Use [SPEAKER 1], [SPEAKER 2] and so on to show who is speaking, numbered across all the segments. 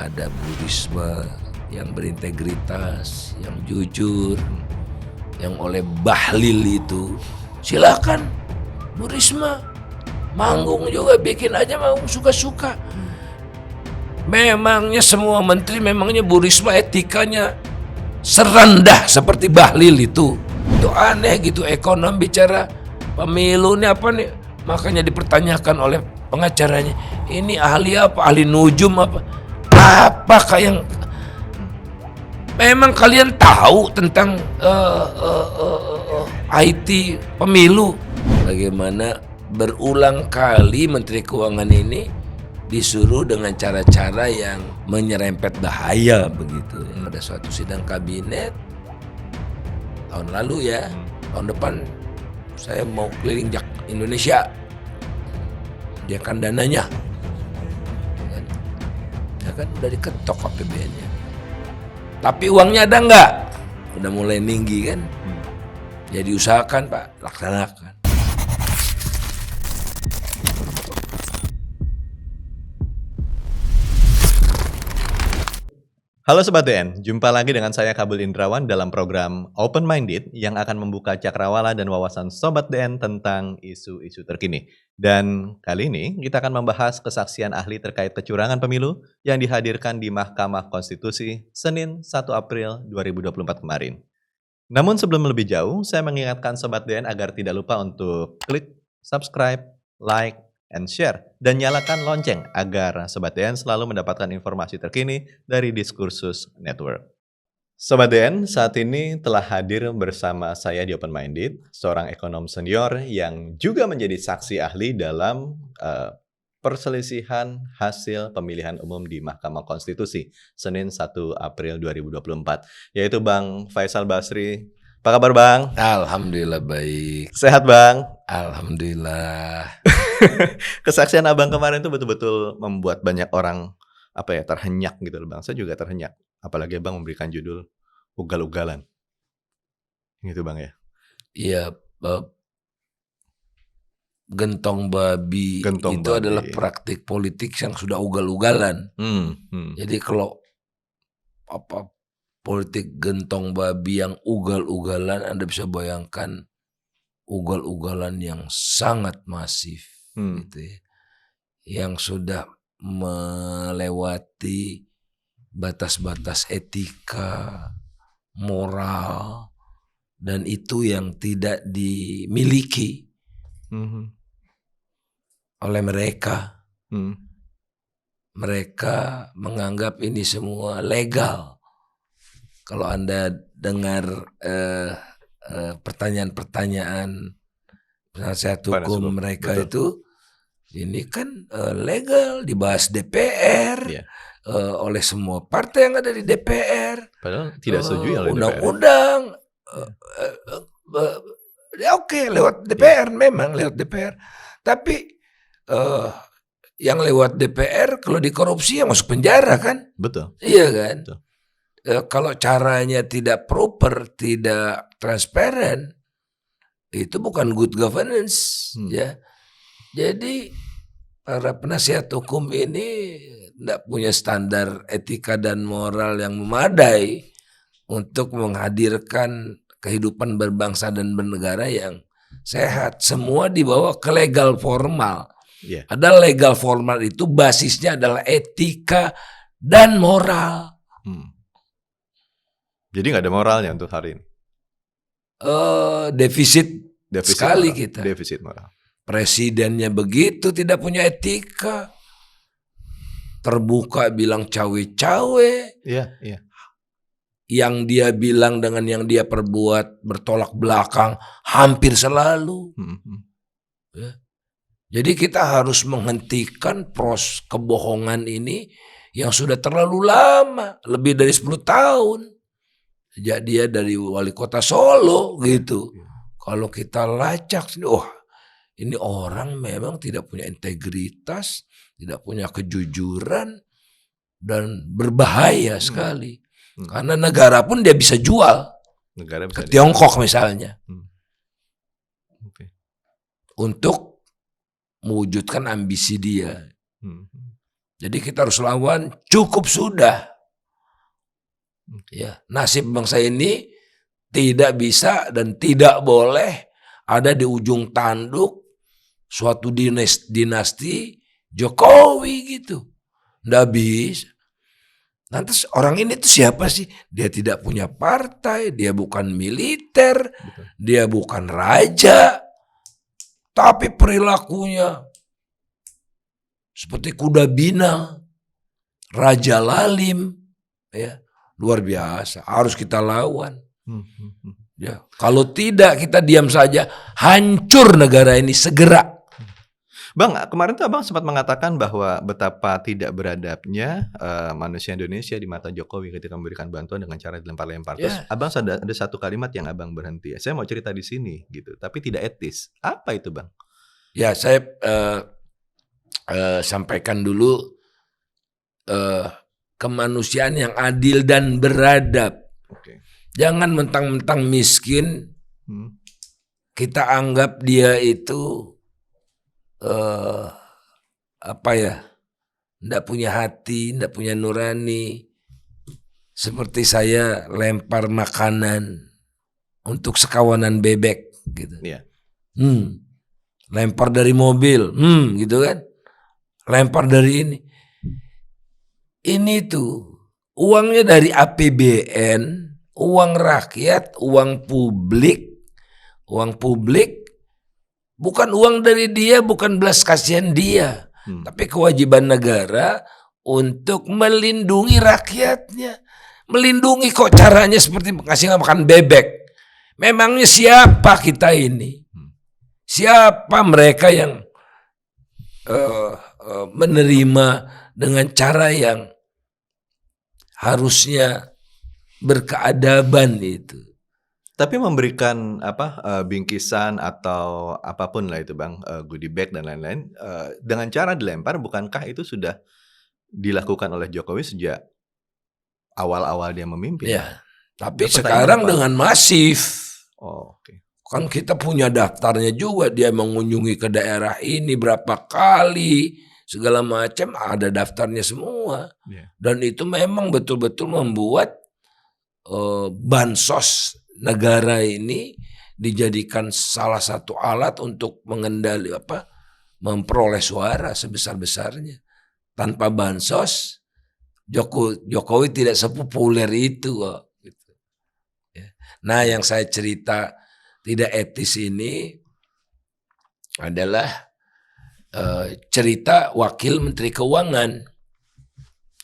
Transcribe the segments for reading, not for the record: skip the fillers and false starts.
[SPEAKER 1] ada Bu Risma yang berintegritas, yang jujur, yang oleh Bahlil itu, silakan Bu Risma manggung juga, bikin aja mau suka-suka. Memangnya semua menteri, memangnya Bu Risma etikanya serendah seperti Bahlil itu? Itu aneh gitu, ekonom bicara pemilu ini apa nih? Makanya dipertanyakan oleh pengacaranya, ini ahli apa? Ahli nujum apa? Apakah yang memang kalian tahu tentang IT pemilu? Bagaimana berulang kali Menteri Keuangan ini disuruh dengan cara-cara yang menyerempet bahaya begitu. Pada suatu sidang kabinet tahun lalu ya, tahun depan saya mau keliling Indonesia, sediakan dananya, ya kan udah diketok APBN-nya. Tapi uangnya ada nggak? Udah mulai tinggi kan? Jadi usahakan Pak, laksanakan.
[SPEAKER 2] Halo Sobat DN, jumpa lagi dengan saya Kabul Indrawan dalam program Open Minded yang akan membuka cakrawala dan wawasan Sobat DN tentang isu-isu terkini. Dan kali ini kita akan membahas kesaksian ahli terkait kecurangan pemilu yang dihadirkan di Mahkamah Konstitusi Senin 1 April 2024 kemarin. Namun sebelum lebih jauh, saya mengingatkan Sobat DN agar tidak lupa untuk klik subscribe, like, and share, dan nyalakan lonceng agar Sobat DN selalu mendapatkan informasi terkini dari Diskursus Network. Sobat DN, saat ini telah hadir bersama saya di Open Minded, seorang ekonom senior yang juga menjadi saksi ahli dalam perselisihan hasil pemilihan umum di Mahkamah Konstitusi Senin 1 April 2024, yaitu Bang Faisal Basri. Apa kabar Bang?
[SPEAKER 1] Alhamdulillah baik.
[SPEAKER 2] Sehat Bang?
[SPEAKER 1] Alhamdulillah.
[SPEAKER 2] Kesaksian Abang kemarin itu betul-betul membuat banyak orang terhenyak gitu loh Bang. Saya juga terhenyak. Apalagi Abang memberikan judul ugal-ugalan. Gitu Bang ya.
[SPEAKER 1] Iya, gentong babi itu adalah praktik politik yang sudah ugal-ugalan. Jadi kalau politik gentong babi yang ugal-ugalan, Anda bisa bayangkan ugal-ugalan yang sangat masif, gitu ya, yang sudah melewati batas-batas etika, moral, dan itu yang tidak dimiliki oleh mereka. Mereka menganggap ini semua legal. Kalau Anda dengar pertanyaan-pertanyaan penasihat hukum mereka, betul, itu ini kan legal, dibahas DPR, oleh semua partai yang ada di DPR.
[SPEAKER 2] Padahal tidak setuju oleh
[SPEAKER 1] undang-undang. Oke, lewat DPR, memang lewat DPR. Tapi yang lewat DPR kalau dikorupsi ya masuk penjara kan?
[SPEAKER 2] Betul.
[SPEAKER 1] Iya kan?
[SPEAKER 2] Betul.
[SPEAKER 1] Kalau caranya tidak proper, tidak transparan, itu bukan good governance, ya. Jadi para penasihat hukum ini tidak punya standar etika dan moral yang memadai untuk menghadirkan kehidupan berbangsa dan bernegara yang sehat. Semua dibawa ke legal formal. Ada legal formal itu basisnya adalah etika dan moral.
[SPEAKER 2] Jadi nggak ada moralnya untuk hari ini.
[SPEAKER 1] Defisit sekali
[SPEAKER 2] moral.
[SPEAKER 1] kita.
[SPEAKER 2] Defisit moral.
[SPEAKER 1] Presidennya begitu, tidak punya etika. Terbuka bilang cawe-cawe.
[SPEAKER 2] Iya.
[SPEAKER 1] Yang dia bilang dengan yang dia perbuat bertolak belakang hampir selalu. Ya. Jadi kita harus menghentikan kebohongan ini yang sudah terlalu lama, lebih dari 10 tahun. Sejak dia dari wali kota Solo gitu. Kalau kita lacak, ini orang memang tidak punya integritas, tidak punya kejujuran, dan berbahaya sekali. Karena negara pun dia bisa jual ke Tiongkok misalnya. Untuk mewujudkan ambisi dia. Jadi kita harus lawan, cukup sudah. Ya, nasib bangsa ini tidak bisa dan tidak boleh ada di ujung tanduk suatu dinasti Jokowi gitu. Nggak bisa. Lantas orang ini tuh siapa sih? Dia tidak punya partai, dia bukan militer, dia bukan raja, tapi perilakunya seperti kuda bina, raja lalim, ya luar biasa. Harus kita lawan. Ya, kalau tidak kita diam saja, hancur negara ini segera.
[SPEAKER 2] Bang, kemarin tuh Abang sempat mengatakan bahwa betapa tidak beradabnya manusia Indonesia di mata Jokowi ketika memberikan bantuan dengan cara dilempar-lempar. Terus Abang ada satu kalimat yang Abang berhenti. Saya mau cerita di sini gitu, tapi tidak etis. Apa itu, Bang?
[SPEAKER 1] Ya, saya sampaikan dulu kemanusiaan yang adil dan beradab. Jangan mentang-mentang miskin kita anggap dia itu nggak punya hati, nggak punya nurani. Seperti saya lempar makanan untuk sekawanan bebek gitu. Lempar dari mobil, gitu kan. Lempar dari ini. Ini tuh uangnya dari APBN, uang rakyat, uang publik, bukan uang dari dia, bukan belas kasihan dia, tapi kewajiban negara untuk melindungi rakyatnya. Melindungi kok caranya seperti ngasih makan bebek. Memangnya siapa kita ini? Siapa mereka yang menerima dengan cara yang harusnya berkeadaban itu?
[SPEAKER 2] Tapi memberikan bingkisan atau apapun lah itu, Bang, goodie bag dan lain-lain, dengan cara dilempar, bukankah itu sudah dilakukan oleh Jokowi sejak awal-awal dia memimpin?
[SPEAKER 1] Ya, tapi sekarang dengan masif. Kan kita punya daftarnya juga, dia mengunjungi ke daerah ini berapa kali, segala macam ada daftarnya semua. Dan itu memang betul-betul membuat bansos negara ini dijadikan salah satu alat untuk memperoleh suara sebesar-besarnya. Tanpa bansos Jokowi tidak sepopuler itu kok. Nah, yang saya cerita tidak etis ini adalah cerita Wakil Menteri Keuangan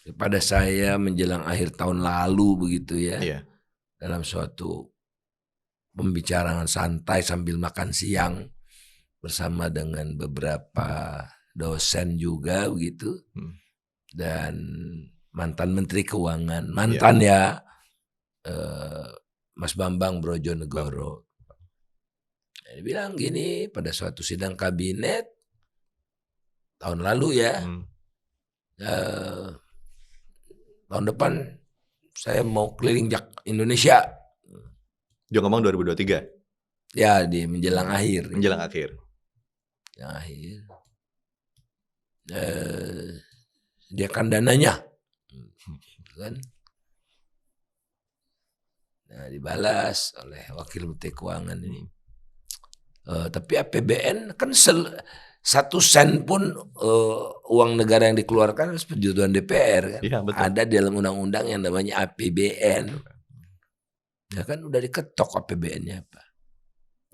[SPEAKER 1] kepada saya menjelang akhir tahun lalu begitu ya. Dalam suatu pembicaraan santai sambil makan siang bersama dengan beberapa dosen juga begitu. Dan mantan Menteri Keuangan, Mas Bambang Brojonegoro. Dia bilang gini pada suatu sidang kabinet tahun lalu ya, tahun depan saya mau keliling Indonesia.
[SPEAKER 2] Dia ngomong 2023?
[SPEAKER 1] Ya, di menjelang akhir.
[SPEAKER 2] Menjelang akhir.
[SPEAKER 1] Dia kan dananya. Kan? Nah, dibalas oleh Wakil Menteri Keuangan ini. Tapi APBN kan 1 sen pun uang negara yang dikeluarkan harus persetujuan DPR kan. Ada di dalam undang-undang yang namanya APBN. Ya kan udah diketok APBN-nya apa.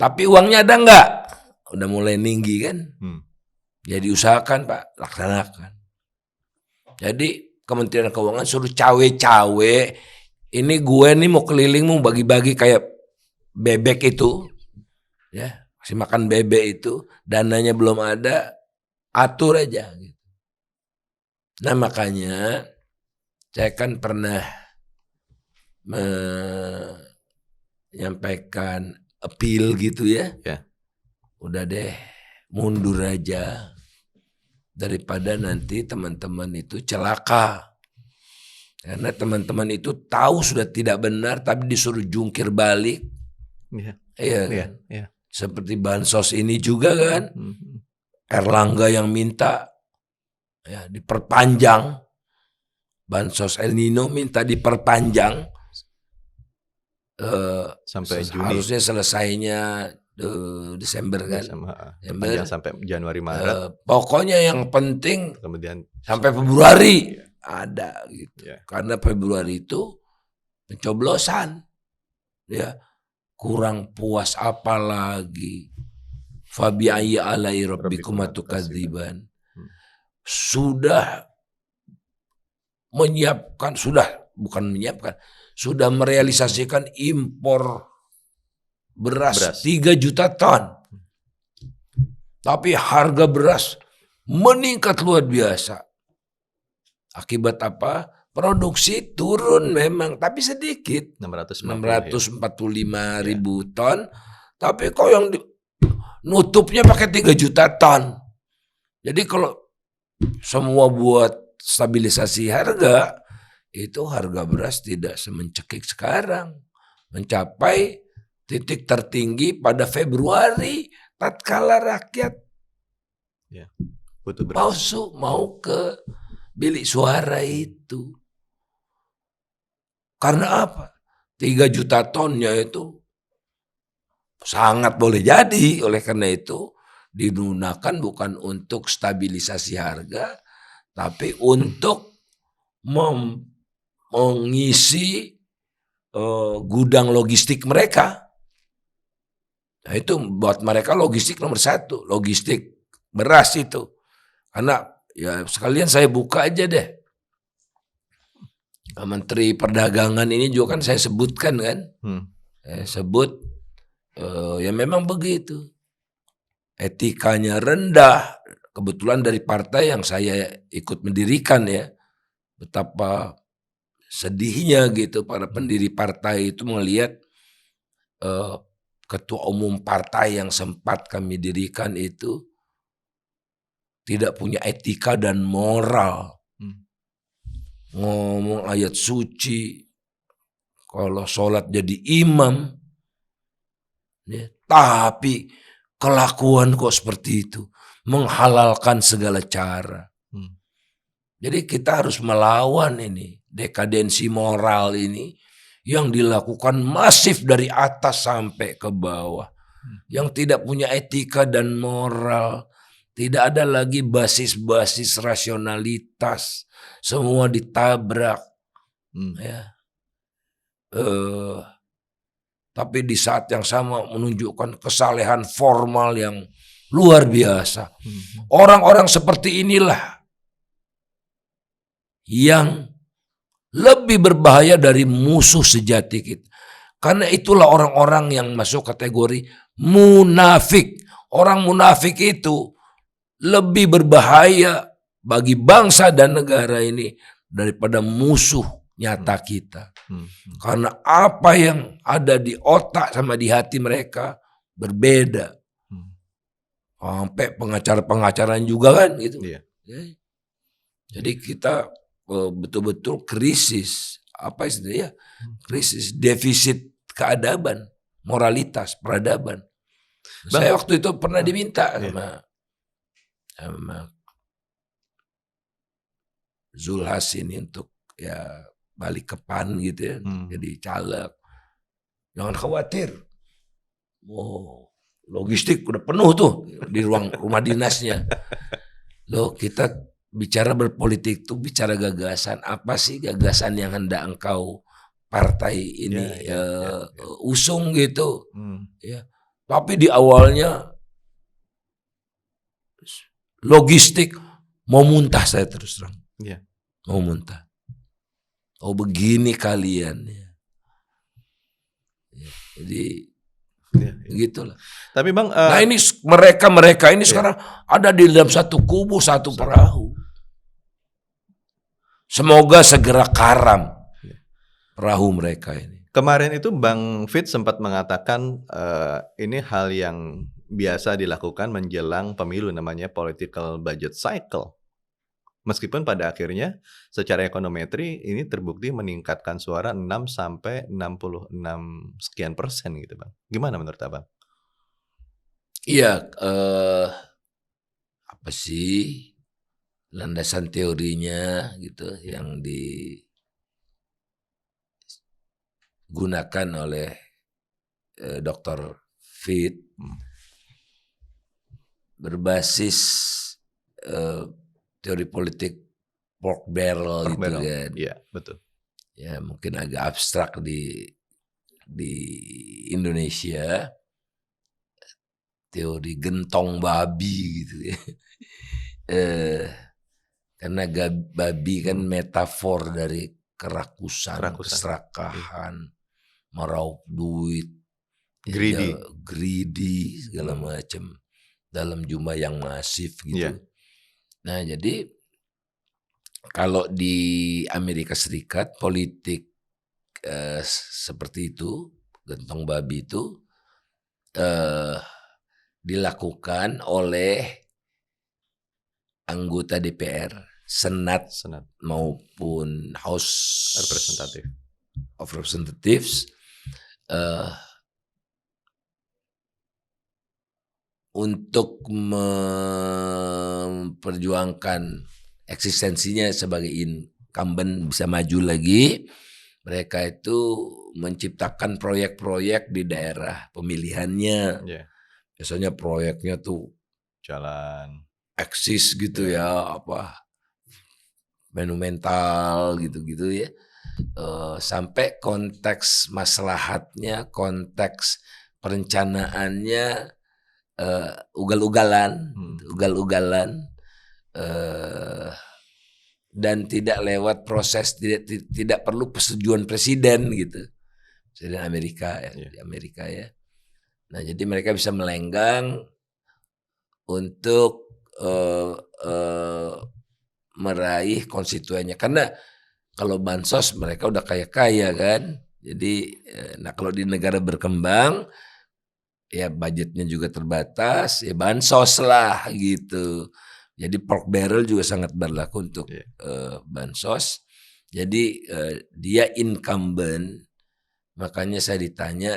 [SPEAKER 1] Tapi uangnya ada enggak? Udah mulai tinggi kan. Jadi usahakan Pak, laksanakan. Jadi Kementerian Keuangan suruh cawe-cawe. Ini gue nih mau keliling mau bagi-bagi kayak bebek itu. Ya. Masih makan bebek itu, dananya belum ada, atur aja. Nah makanya saya kan pernah menyampaikan appeal gitu ya. Udah deh mundur aja daripada nanti teman-teman itu celaka. Karena teman-teman itu tahu sudah tidak benar tapi disuruh jungkir balik. Iya. Seperti bansos ini juga kan. Erlangga yang minta ya diperpanjang. Bansos El Nino minta diperpanjang
[SPEAKER 2] sampai Juni.
[SPEAKER 1] Harusnya selesainya Desember kan.
[SPEAKER 2] Panjang sampai Januari Maret.
[SPEAKER 1] Pokoknya yang penting
[SPEAKER 2] kemudian
[SPEAKER 1] sampai Februari ada gitu.
[SPEAKER 2] Ya.
[SPEAKER 1] Karena Februari itu pencoblosan. Ya. Kurang puas apa lagi. Fabi ayyi alai rabbikum atukadziban. Sudah merealisasikan impor beras 3 juta ton. Tapi harga beras meningkat luar biasa. Akibat apa? Produksi turun memang, tapi sedikit. 645 ribu ton. Tapi kok yang nutupnya pakai 3 juta ton. Jadi kalau semua buat stabilisasi harga, itu harga beras tidak semencekik sekarang. Mencapai titik tertinggi pada Februari, tatkala rakyat
[SPEAKER 2] butuh beras.
[SPEAKER 1] mau ke bilik suara itu. Karena apa? 3 juta tonnya itu sangat boleh jadi. Oleh karena itu digunakan bukan untuk stabilisasi harga, tapi untuk mengisi gudang logistik mereka. Nah itu buat mereka logistik nomor 1, logistik beras itu. Karena ya sekalian saya buka aja deh. Menteri Perdagangan ini juga kan saya sebutkan kan. Saya sebut ya memang begitu. Etikanya rendah. Kebetulan dari partai yang saya ikut mendirikan ya. Betapa sedihnya gitu para pendiri partai itu melihat ketua umum partai yang sempat kami dirikan itu tidak punya etika dan moral. Ngomong ayat suci, kalau sholat jadi imam, ya, tapi kelakuan kok seperti itu, menghalalkan segala cara. Jadi kita harus melawan ini, dekadensi moral ini, yang dilakukan masif dari atas sampai ke bawah. Yang tidak punya etika dan moral, tidak ada lagi basis-basis rasionalitas, semua ditabrak. Ya. Tapi di saat yang sama menunjukkan kesalehan formal yang luar biasa. Orang-orang seperti inilah yang lebih berbahaya dari musuh sejati kita. Karena itulah orang-orang yang masuk kategori munafik. Orang munafik itu lebih berbahaya bagi bangsa dan negara ini daripada musuh nyata kita. Karena apa yang ada di otak sama di hati mereka berbeda. Sampai pengacara-pengacaraan juga kan gitu. Jadi kita betul-betul krisis, apa istilahnya? Krisis defisit keadaban, moralitas, peradaban. Saya waktu itu pernah diminta sama Zulhas ini untuk ya balik ke PAN gitu ya, jadi caleg. Jangan khawatir, logistik udah penuh tuh di ruang rumah dinasnya. Loh, kita bicara berpolitik tuh bicara gagasan. Apa sih gagasan yang hendak engkau partai ini usung gitu? Ya. Tapi di awalnya logistik mau muntah saya terus terang. Mau muntah. Oh begini kalian ya. Jadi begitulah.
[SPEAKER 2] Tapi Bang,
[SPEAKER 1] nah ini mereka ini sekarang ada di dalam satu kubu, satu perahu. Semoga segera karam perahu mereka ini.
[SPEAKER 2] Kemarin itu Bang Fit sempat mengatakan ini hal yang biasa dilakukan menjelang pemilu, namanya political budget cycle. Meskipun pada akhirnya secara ekonometri ini terbukti meningkatkan suara 6 sampai 66 sekian persen gitu Bang. Gimana menurut Abang?
[SPEAKER 1] Iya, apa sih? landasan teorinya gitu yang digunakan oleh Dr. Fit berbasis teori politik pork barrel gitu kan.
[SPEAKER 2] Iya, betul.
[SPEAKER 1] Ya mungkin agak abstrak di Indonesia, teori gentong babi gitu ya. Karena babi kan metafor dari kerakusan. Keserakahan, meraup duit, greedy segala macam dalam jumlah yang masif gitu.
[SPEAKER 2] Yeah.
[SPEAKER 1] Nah jadi kalau di Amerika Serikat politik seperti itu, gentong babi itu dilakukan oleh anggota DPR, Senat maupun House of Representatives untuk memperjuangkan eksistensinya sebagai incumbent bisa maju lagi. Mereka itu menciptakan proyek-proyek di daerah pemilihannya. Biasanya proyeknya tuh
[SPEAKER 2] jalan
[SPEAKER 1] eksis gitu ya, apa monumental gitu-gitu ya. Sampai konteks maslahatnya, konteks perencanaannya ugal-ugalan, dan tidak lewat proses, tidak perlu persetujuan presiden gitu. Presiden Amerika ya, di Amerika ya. Nah jadi mereka bisa melenggang untuk meraih konstituennya, karena kalau bansos mereka udah kaya-kaya kan. Jadi nah kalau di negara berkembang ya budgetnya juga terbatas, ya bansos lah gitu. Jadi pork barrel juga sangat berlaku untuk bansos. Jadi dia incumbent, makanya saya ditanya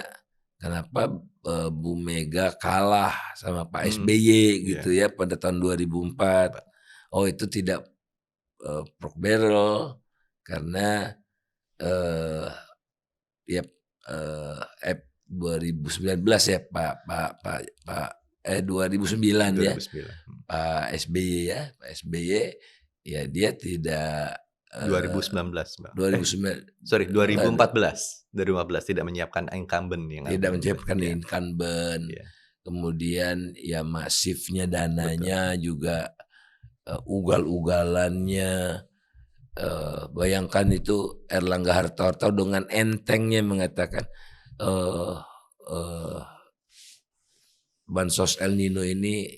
[SPEAKER 1] kenapa Bu Mega kalah sama Pak SBY gitu ya pada tahun 2004. Oh itu tidak pork barrel karena 2019 ya Pak 2009 ya Pak SBY ya dia tidak
[SPEAKER 2] 2014 tidak menyiapkan incumbent yang
[SPEAKER 1] tidak menyiapkan incumbent. Kemudian ya masifnya dananya juga ugal-ugalannya. Bayangkan itu Erlangga Hartarto dengan entengnya mengatakan bansos El Nino ini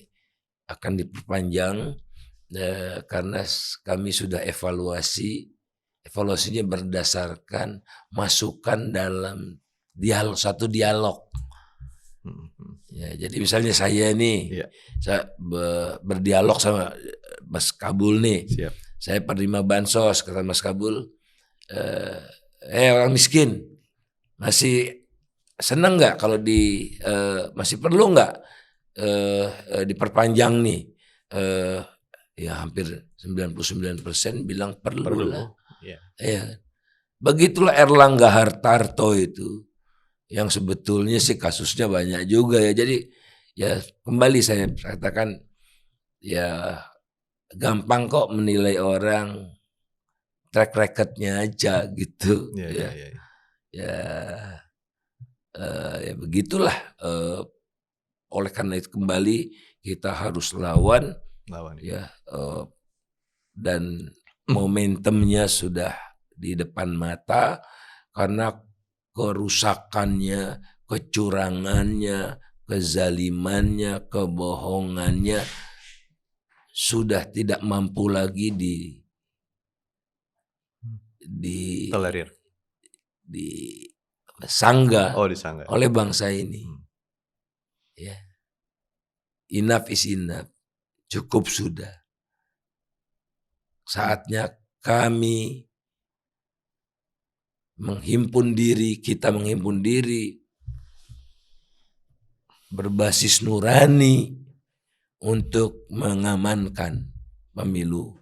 [SPEAKER 1] akan diperpanjang karena kami sudah evaluasinya berdasarkan masukan dalam satu dialog. Ya, jadi misalnya saya nih, saya berdialog sama Mas Kabul nih.
[SPEAKER 2] Siap.
[SPEAKER 1] Saya penerima bansos, kata Mas Kabul, orang miskin masih senang nggak kalau masih perlu nggak diperpanjang nih? Ya hampir 99% bilang perlu lah. Ya. Begitulah Erlangga Hartarto itu, yang sebetulnya sih kasusnya banyak juga ya. Jadi ya kembali saya katakan ya gampang kok menilai orang track recordnya aja gitu. Ya begitulah. Oleh karena itu kembali kita harus lawan ya, dan momentumnya sudah di depan mata karena kerusakannya, kecurangannya, kezalimannya, kebohongannya sudah tidak mampu lagi
[SPEAKER 2] tolerir,
[SPEAKER 1] disangga oleh bangsa ini. Ya, enough is enough, cukup sudah. Saatnya kami kita menghimpun diri berbasis nurani untuk mengamankan pemilu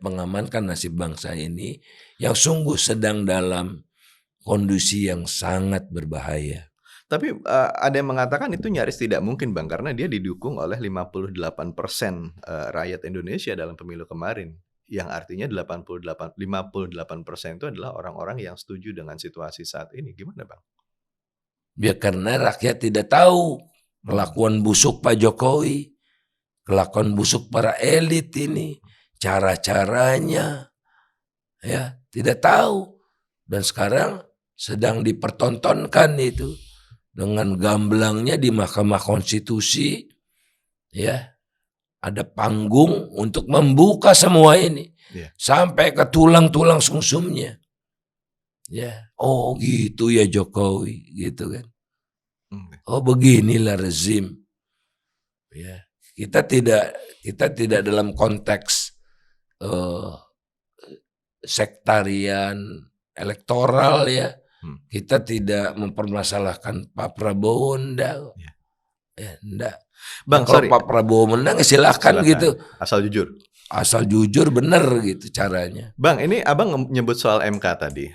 [SPEAKER 1] mengamankan nasib bangsa ini yang sungguh sedang dalam kondisi yang sangat berbahaya.
[SPEAKER 2] Tapi ada yang mengatakan itu nyaris tidak mungkin Bang, karena dia didukung oleh 58% rakyat Indonesia dalam pemilu kemarin. Yang artinya 58% itu adalah orang-orang yang setuju dengan situasi saat ini. Gimana Bang?
[SPEAKER 1] Ya karena rakyat tidak tahu kelakuan busuk Pak Jokowi, kelakuan busuk para elit ini, cara-caranya, ya tidak tahu. Dan sekarang sedang dipertontonkan itu dengan gamblangnya di Mahkamah Konstitusi, ya ada panggung untuk membuka semua ini sampai ke tulang-tulang sumsumnya. Ya, oh gitu ya Jokowi, gitu kan. Oh beginilah rezim. Ya, kita tidak dalam konteks sektarian elektoral ya. Kita tidak mempermasalahkan Pak Prabowo enggak. Ya, enggak. Bang, kalau Pak Prabowo menang silakan gitu.
[SPEAKER 2] Asal jujur.
[SPEAKER 1] Asal jujur bener gitu caranya.
[SPEAKER 2] Bang, ini Abang nyebut soal MK tadi,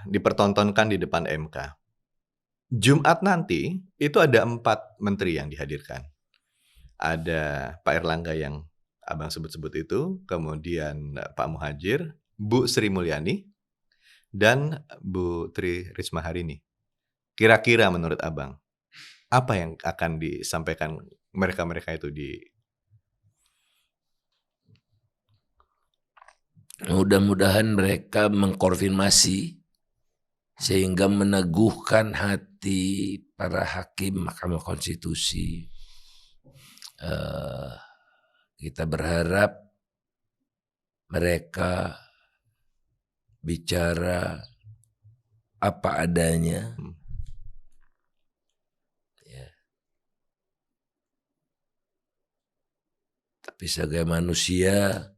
[SPEAKER 2] dipertontonkan di depan MK. Jumat nanti itu ada 4 menteri yang dihadirkan. Ada Pak Erlangga yang Abang sebut-sebut itu, kemudian Pak Muhadjir, Bu Sri Mulyani, dan Bu Tri Risma hari ini. Kira-kira menurut Abang, apa yang akan disampaikan mereka-mereka itu di...
[SPEAKER 1] Mudah-mudahan mereka mengkonfirmasi sehingga meneguhkan hati para hakim Mahkamah Konstitusi. Kita berharap mereka bicara apa adanya. Ya. Tapi sebagai manusia,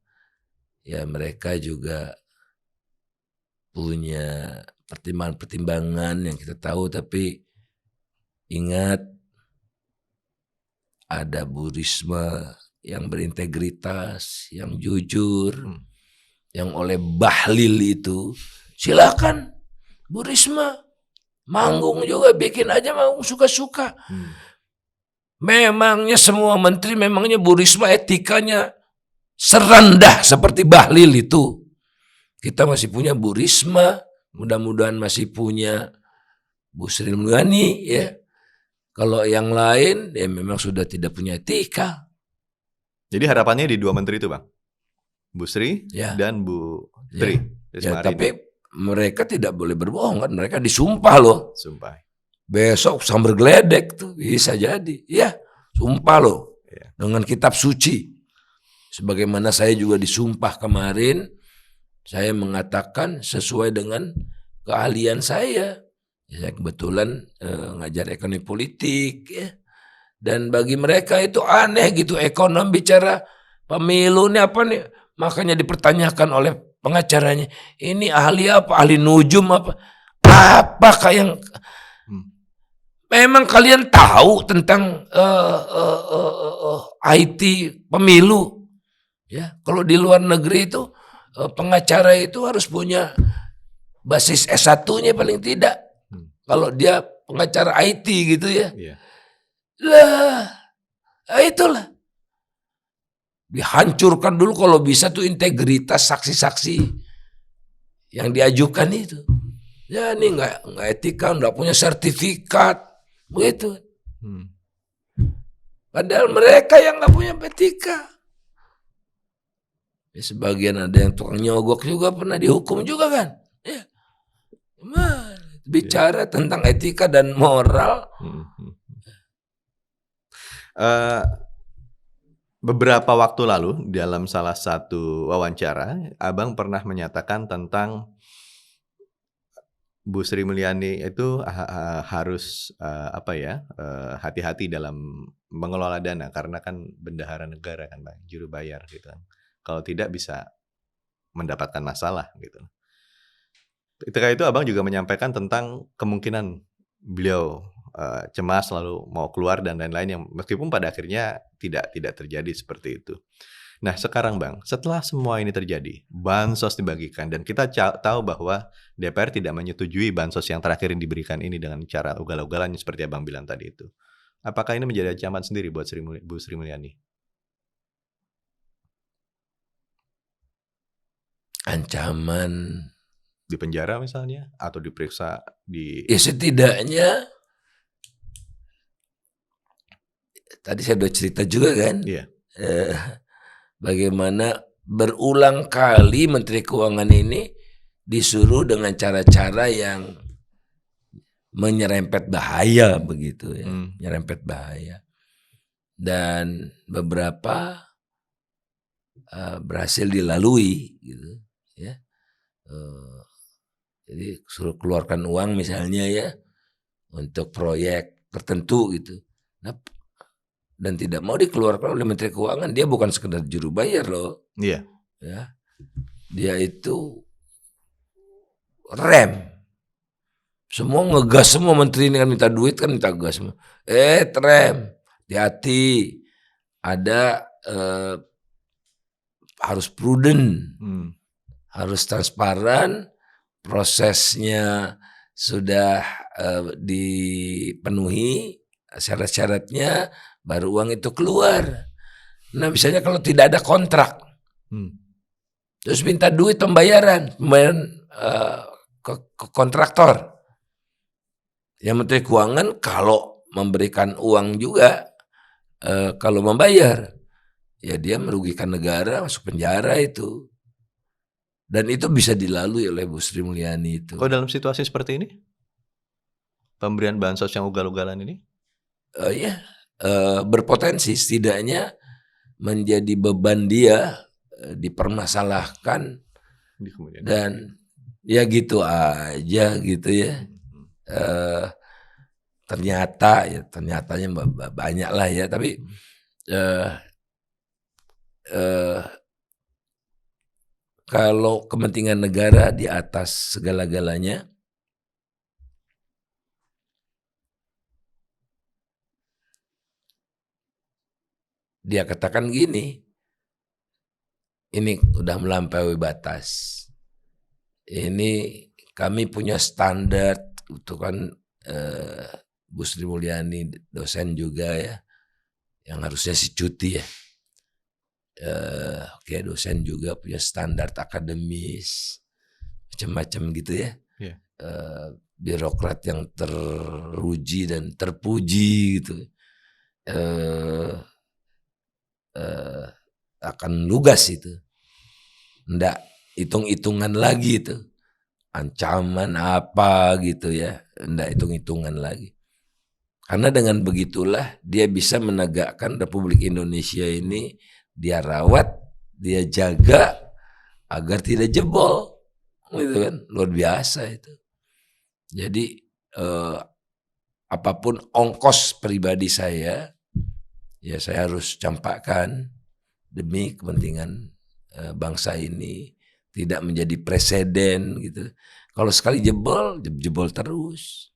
[SPEAKER 1] ya mereka juga punya pertimbangan-pertimbangan yang kita tahu, tapi ingat ada Bu Risma yang berintegritas, yang jujur, yang oleh Bahlil itu, silakan Bu Risma manggung juga, bikin aja mau suka-suka. Memangnya semua menteri, memangnya Bu Risma etikanya serendah seperti Bahlil itu? Kita masih punya Bu Risma, mudah-mudahan masih punya Bu Sri Mulyani ya. Kalau yang lain ya memang sudah tidak punya etika.
[SPEAKER 2] Jadi harapannya di 2 menteri itu Bang? Bu Sri dan Bu Tri.
[SPEAKER 1] Ya, tapi mereka tidak boleh berbohong kan, mereka disumpah loh.
[SPEAKER 2] Sumpah.
[SPEAKER 1] Besok sambar geledek tuh bisa jadi. Ya, sumpah loh. Dengan kitab suci. Sebagaimana saya juga disumpah kemarin, saya mengatakan sesuai dengan keahlian saya. Saya kebetulan ngajar ekonomi politik ya. Dan bagi mereka itu aneh gitu, ekonom bicara pemilu ini apa nih? Makanya dipertanyakan oleh pengacaranya, ini ahli apa? Ahli nujum apa? Apakah yang memang kalian tahu tentang IT pemilu? Ya, kalau di luar negeri itu pengacara itu harus punya basis S1-nya paling tidak. Kalau dia pengacara IT gitu ya. Lah, itulah. Dihancurkan dulu kalau bisa tuh integritas saksi-saksi yang diajukan itu. Ya ini nggak etika, nggak punya sertifikat, begitu. Padahal mereka yang nggak punya etika. Ya, sebagian ada yang tukang nyogok juga pernah dihukum juga kan. Ya. Bicara tentang etika dan moral.
[SPEAKER 2] Beberapa waktu lalu dalam salah satu wawancara, Abang pernah menyatakan tentang Bu Sri Mulyani itu harus hati-hati dalam mengelola dana karena kan bendahara negara kan Bang, juru bayar gitu kan. Kalau tidak bisa mendapatkan masalah gitu. Ketika itu Abang juga menyampaikan tentang kemungkinan beliau cemas lalu mau keluar dan lain-lain yang meskipun pada akhirnya tidak terjadi seperti itu. Nah sekarang Bang, setelah semua ini terjadi, bansos dibagikan dan kita tahu bahwa DPR tidak menyetujui bansos yang terakhir yang diberikan ini dengan cara ugal-ugalan seperti Abang bilang tadi itu. Apakah ini menjadi ancaman sendiri buat Bu Sri Mulyani?
[SPEAKER 1] Ancaman
[SPEAKER 2] Di penjara misalnya atau diperiksa di
[SPEAKER 1] ya setidaknya tadi saya udah cerita juga kan, bagaimana berulang kali Menteri Keuangan ini disuruh dengan cara-cara yang menyerempet bahaya begitu ya, menyerempet bahaya. Dan beberapa berhasil dilalui gitu ya. Jadi suruh keluarkan uang misalnya ya untuk proyek tertentu gitu. Nah, dan tidak mau dikeluarkan oleh Menteri Keuangan, dia bukan sekedar juru bayar loh.
[SPEAKER 2] Iya.
[SPEAKER 1] Ya. Dia itu rem. Semua ngegas, semua menteri ini kan minta duit kan minta gas semua. Rem. Hati-hati. Ada harus prudent. Harus transparan. Prosesnya sudah dipenuhi syarat-syaratnya, baru uang itu keluar. Nah misalnya kalau tidak ada kontrak, terus minta duit pembayaran ke kontraktor, ya Menteri Keuangan kalau memberikan uang juga, kalau membayar, ya dia merugikan negara, masuk penjara itu. Dan itu bisa dilalui oleh Bu Sri Mulyani itu.
[SPEAKER 2] Kok dalam situasi seperti ini? Pemberian bansos yang ugal-ugalan ini?
[SPEAKER 1] Berpotensi setidaknya menjadi beban dia dipermasalahkan dan ya gitu aja gitu ya. Ternyatanya banyak lah ya, tapi kalau kepentingan negara di atas segala-galanya, dia katakan gini, ini udah melampaui batas. Ini kami punya standar, itu kan Bu Sri Mulyani dosen juga ya, yang harusnya si cuti ya. Oke, dosen juga punya standar akademis, macam-macam gitu ya. Birokrat yang teruji dan terpuji gitu. Akan lugas itu, ndak hitung-hitungan lagi itu, ancaman apa gitu ya, ndak hitung-hitungan lagi. Karena dengan begitulah dia bisa menegakkan Republik Indonesia ini, dia rawat, dia jaga agar tidak jebol, gitu kan, luar biasa itu. Jadi apapun ongkos pribadi saya, ya saya harus campakkan demi kepentingan bangsa ini, tidak menjadi presiden gitu. Kalau sekali jebol, jebol terus.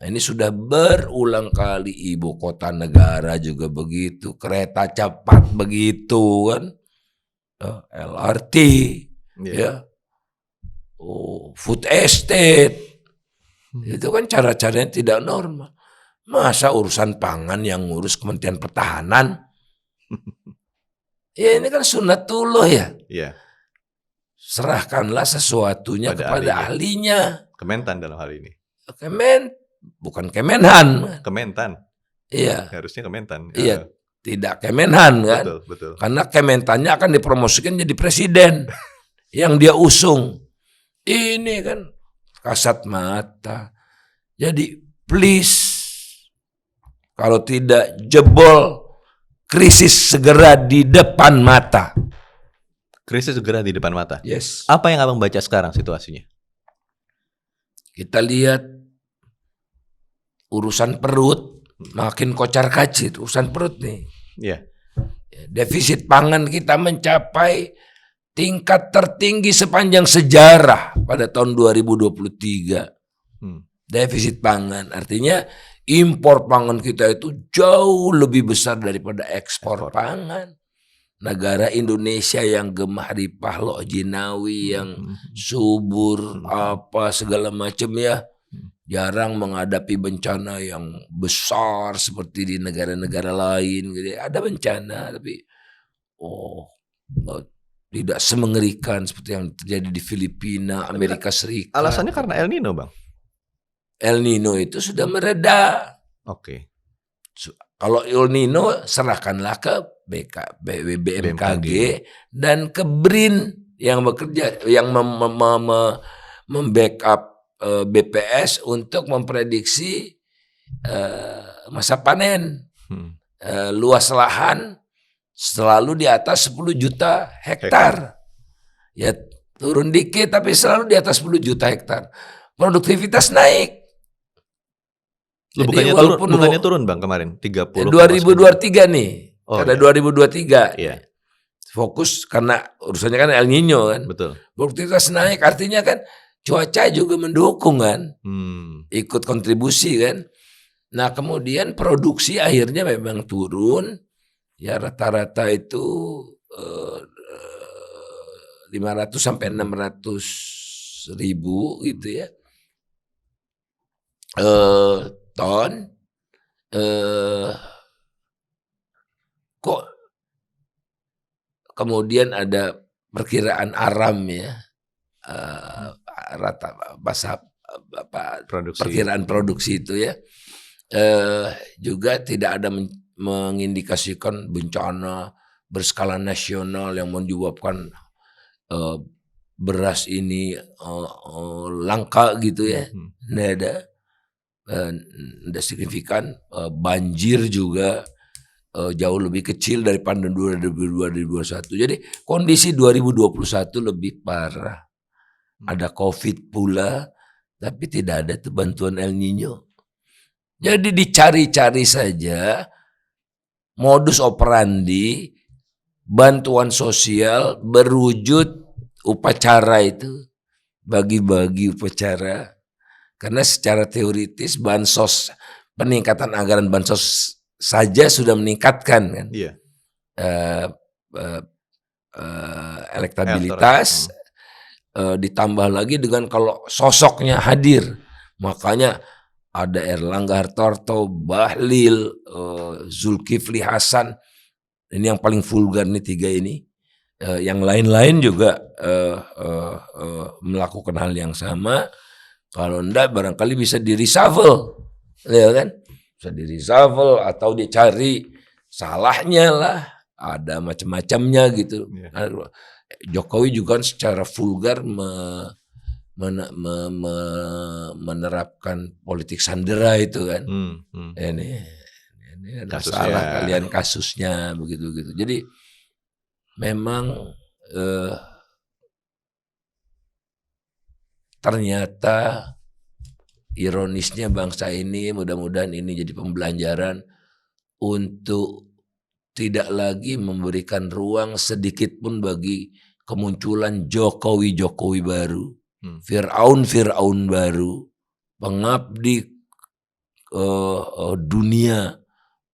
[SPEAKER 1] Nah, ini sudah berulang kali, ibu kota negara juga begitu, kereta cepat begitu kan, LRT, ya, food estate, itu kan cara-caranya tidak normal. Masa urusan pangan yang ngurus Kementerian Pertahanan? Ya ini kan sunnatullah ya. Serahkanlah sesuatunya kepada ahlinya.
[SPEAKER 2] Kementan dalam hal ini.
[SPEAKER 1] Bukan Kemenhan.
[SPEAKER 2] Kementan.
[SPEAKER 1] Iya.
[SPEAKER 2] Harusnya Kementan.
[SPEAKER 1] Iya, tidak Kemenhan kan.
[SPEAKER 2] Betul.
[SPEAKER 1] Karena Kementannya akan dipromosikan jadi presiden yang dia usung. Ini kan kasat mata. Jadi please, kalau tidak jebol, krisis segera di depan mata.
[SPEAKER 2] Krisis segera di depan mata?
[SPEAKER 1] Yes.
[SPEAKER 2] Apa yang abang baca sekarang situasinya?
[SPEAKER 1] Kita lihat urusan perut makin kocar-kacir, urusan perut nih. Defisit pangan kita mencapai tingkat tertinggi sepanjang sejarah pada tahun 2023. Defisit pangan artinya impor pangan kita itu jauh lebih besar daripada ekspor pangan. negara Indonesia yang gemah ripah loh jinawi yang subur apa segala macam ya, jarang menghadapi bencana yang besar seperti di negara-negara lain gitu. Ada bencana tapi tidak semengerikan seperti yang terjadi di Filipina, Amerika Serikat.
[SPEAKER 2] Alasannya karena El Nino, Bang?
[SPEAKER 1] El Nino itu sudah mereda.
[SPEAKER 2] Oke.
[SPEAKER 1] Kalau El Nino serahkanlah ke BMKG dan ke BRIN yang bekerja, yang membackup BPS untuk memprediksi masa panen. Luas lahan selalu di atas 10 juta hektar. Ya turun dikit tapi selalu di atas 10 juta hektar. Produktivitas naik.
[SPEAKER 2] Jadi bukannya turun Bang kemarin 30.
[SPEAKER 1] 2023 nih. Ada 2023.
[SPEAKER 2] Iya.
[SPEAKER 1] Fokus karena urusannya kan El Nino kan.
[SPEAKER 2] Betul.
[SPEAKER 1] Produktivitas naik artinya kan cuaca juga mendukung kan. Ikut kontribusi kan. Nah, kemudian produksi akhirnya memang turun. Ya rata-rata itu 500 sampai 600 ribu gitu ya. Ton kok kemudian ada perkiraan aram ya, perkiraan produksi itu ya, juga tidak ada mengindikasikan bencana berskala nasional yang menyebabkan beras ini langka gitu ya, nggak ada. Tidak signifikan. Banjir juga jauh lebih kecil daripada 2021. Jadi kondisi 2021 lebih parah. Ada COVID pula, tapi tidak ada tuh bantuan El Nino. Jadi dicari-cari saja modus operandi bantuan sosial berwujud upacara itu, bagi-bagi upacara. Karena secara teoritis bansos, peningkatan anggaran bansos saja sudah meningkatkan kan, elektabilitas, ditambah lagi dengan kalau sosoknya hadir, makanya ada Erlangga Hartarto, Bahlil, Zulkifli Hasan, ini yang paling vulgar nih 3 ini, yang lain-lain juga melakukan hal yang sama. Kalau enggak barangkali bisa di reshuffle, ya kan? Bisa di reshuffle atau dicari salahnya lah, ada macam-macamnya gitu. Jokowi juga secara vulgar menerapkan politik sandera itu kan. Ini ada salah kalian kasusnya begitu. Jadi memang ternyata ironisnya bangsa ini, mudah-mudahan ini jadi pembelajaran untuk tidak lagi memberikan ruang sedikit pun bagi kemunculan Jokowi baru, Fir'aun baru, pengabdi dunia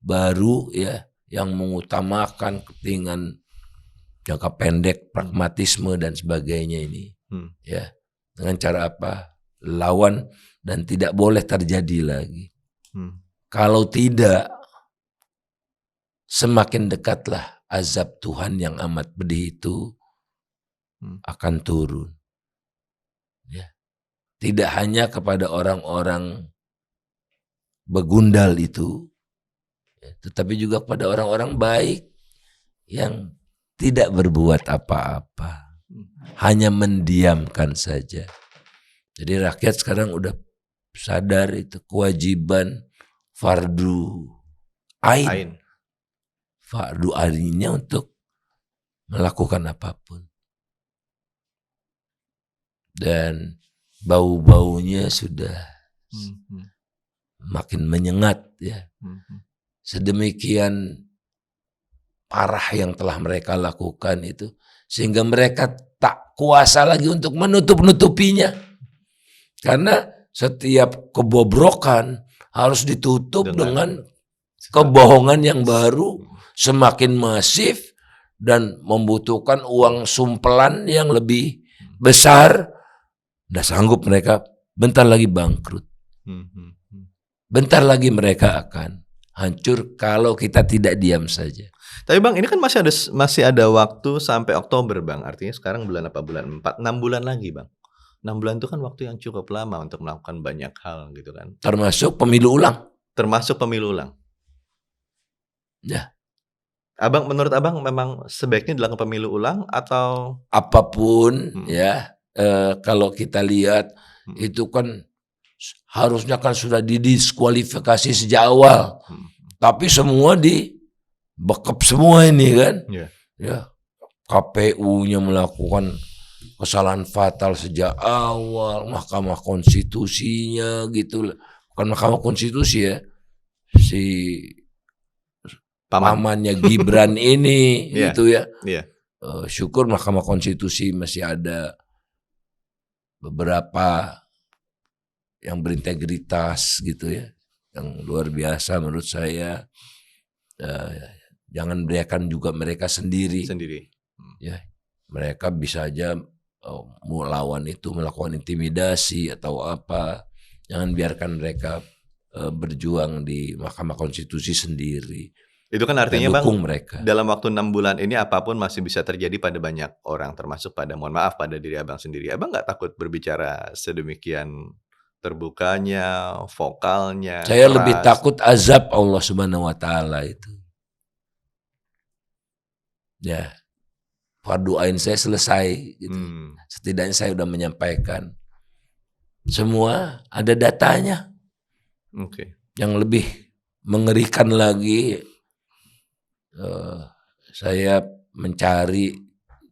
[SPEAKER 1] baru ya, yang mengutamakan kepentingan jangka pendek, pragmatisme dan sebagainya ini. Ya. Dengan cara apa? Lawan dan tidak boleh terjadi lagi. Kalau tidak, semakin dekatlah azab Tuhan yang amat pedih itu akan turun. Ya. Tidak hanya kepada orang-orang begundal itu, ya, tetapi juga kepada orang-orang baik yang tidak berbuat apa-apa. Hanya mendiamkan saja. Jadi rakyat sekarang udah sadar itu kewajiban fardu ain. Fardu ainnya untuk melakukan apapun. Dan bau-baunya sudah makin menyengat ya. Sedemikian parah yang telah mereka lakukan itu, sehingga mereka tak kuasa lagi untuk menutup-nutupinya. Karena setiap kebobrokan harus ditutup dengan kebohongan yang baru, semakin masif, dan membutuhkan uang sumpelan yang lebih besar, udah sanggup mereka bentar lagi bangkrut. Bentar lagi mereka akan hancur kalau kita tidak diam saja.
[SPEAKER 2] Tapi Bang, ini kan masih ada waktu sampai Oktober Bang. Artinya sekarang bulan apa? Bulan 4, 6 bulan lagi Bang. 6 bulan itu kan waktu yang cukup lama untuk melakukan banyak hal gitu kan.
[SPEAKER 1] Termasuk pemilu ulang.
[SPEAKER 2] Termasuk pemilu ulang.
[SPEAKER 1] Ya.
[SPEAKER 2] Menurut Abang memang sebaiknya dilakukan pemilu ulang atau
[SPEAKER 1] apapun ya, kalau kita lihat itu kan harusnya kan sudah didiskualifikasi sejak awal. Tapi semua dibekep semua ini kan. Ya. KPU-nya melakukan kesalahan fatal sejak awal, Mahkamah Konstitusinya gitu. Bukan Mahkamah Konstitusi ya. Si pamannya Gibran ini gitu ya. Syukur Mahkamah Konstitusi masih ada beberapa yang berintegritas gitu ya, yang luar biasa menurut saya. Jangan biarkan juga mereka sendiri. Ya, mereka bisa aja melawan itu, melakukan intimidasi atau apa. Jangan biarkan mereka berjuang di Mahkamah Konstitusi sendiri.
[SPEAKER 2] Itu kan artinya Bang,
[SPEAKER 1] mereka.
[SPEAKER 2] Dalam waktu 6 bulan ini apapun masih bisa terjadi pada banyak orang, termasuk pada, mohon maaf, pada diri Abang sendiri. Abang nggak takut berbicara sedemikian terbukanya, vokalnya?
[SPEAKER 1] Saya lebih takut azab Allah Subhanahu wa Ta'ala itu. Ya, fardu ain saya selesai gitu. Setidaknya saya sudah menyampaikan. Semua ada datanya. Yang lebih mengerikan lagi, saya mencari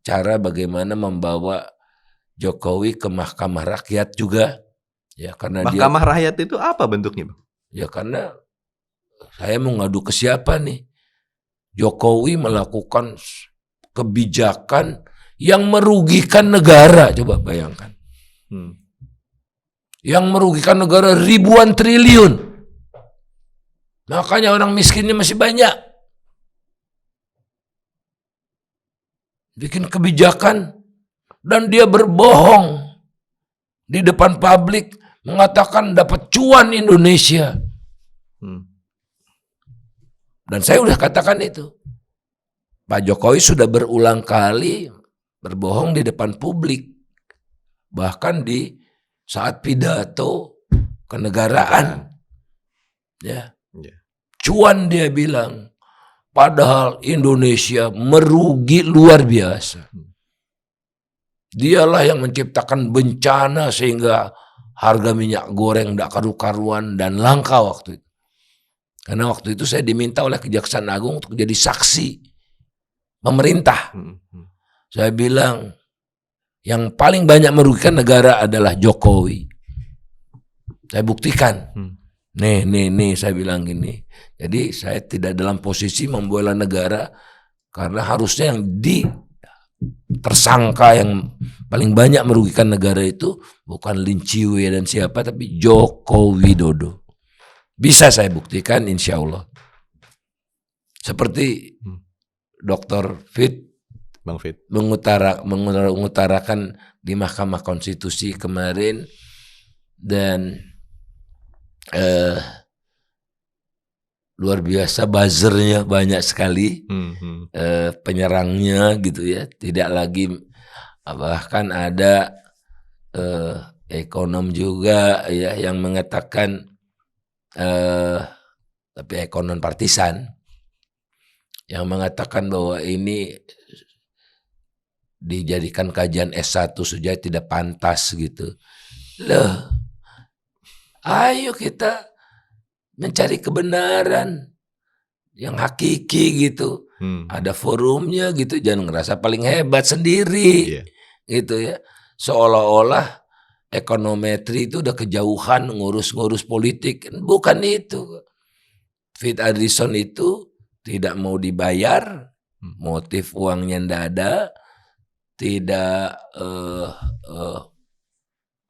[SPEAKER 1] cara bagaimana membawa Jokowi ke Mahkamah Rakyat juga. Ya, karena
[SPEAKER 2] Mahkamah Rakyat itu apa bentuknya Bang?
[SPEAKER 1] Ya karena saya mau ngadu ke siapa nih? Jokowi melakukan kebijakan yang merugikan negara, coba bayangkan. Yang merugikan negara ribuan triliun. Makanya orang miskinnya masih banyak. Bikin kebijakan dan dia berbohong di depan publik mengatakan dapat cuan Indonesia. Dan saya udah katakan itu. Pak Jokowi sudah berulang kali berbohong di depan publik. Bahkan di saat pidato kenegaraan. Ya. Cuan dia bilang. Padahal Indonesia merugi luar biasa. Dialah yang menciptakan bencana sehingga harga minyak goreng tidak karu-karuan dan langka waktu itu. Karena waktu itu saya diminta oleh Kejaksaan Agung untuk jadi saksi pemerintah. Saya bilang yang paling banyak merugikan negara adalah Jokowi. Saya buktikan. Nih, saya bilang gini. Jadi saya tidak dalam posisi membela negara karena harusnya yang tersangka yang paling banyak merugikan negara itu bukan Lin Chiwe dan siapa, tapi Joko Widodo. Bisa saya buktikan insya Allah. Seperti Dr. Fit,
[SPEAKER 2] Bang Fit
[SPEAKER 1] mengutarakan di Mahkamah Konstitusi kemarin dan luar biasa buzzernya banyak sekali, penyerangnya gitu ya, tidak lagi, bahkan ada ekonom juga ya yang mengatakan, tapi ekonom partisan yang mengatakan bahwa ini dijadikan kajian S1 saja tidak pantas gitu. Loh, ayo kita mencari kebenaran yang hakiki gitu. Ada forumnya gitu, jangan ngerasa paling hebat sendiri. Gitu ya. Seolah-olah ekonometri itu udah kejauhan ngurus-ngurus politik. Bukan itu. Fit Adrison itu tidak mau dibayar, motif uangnya ndak ada, tidak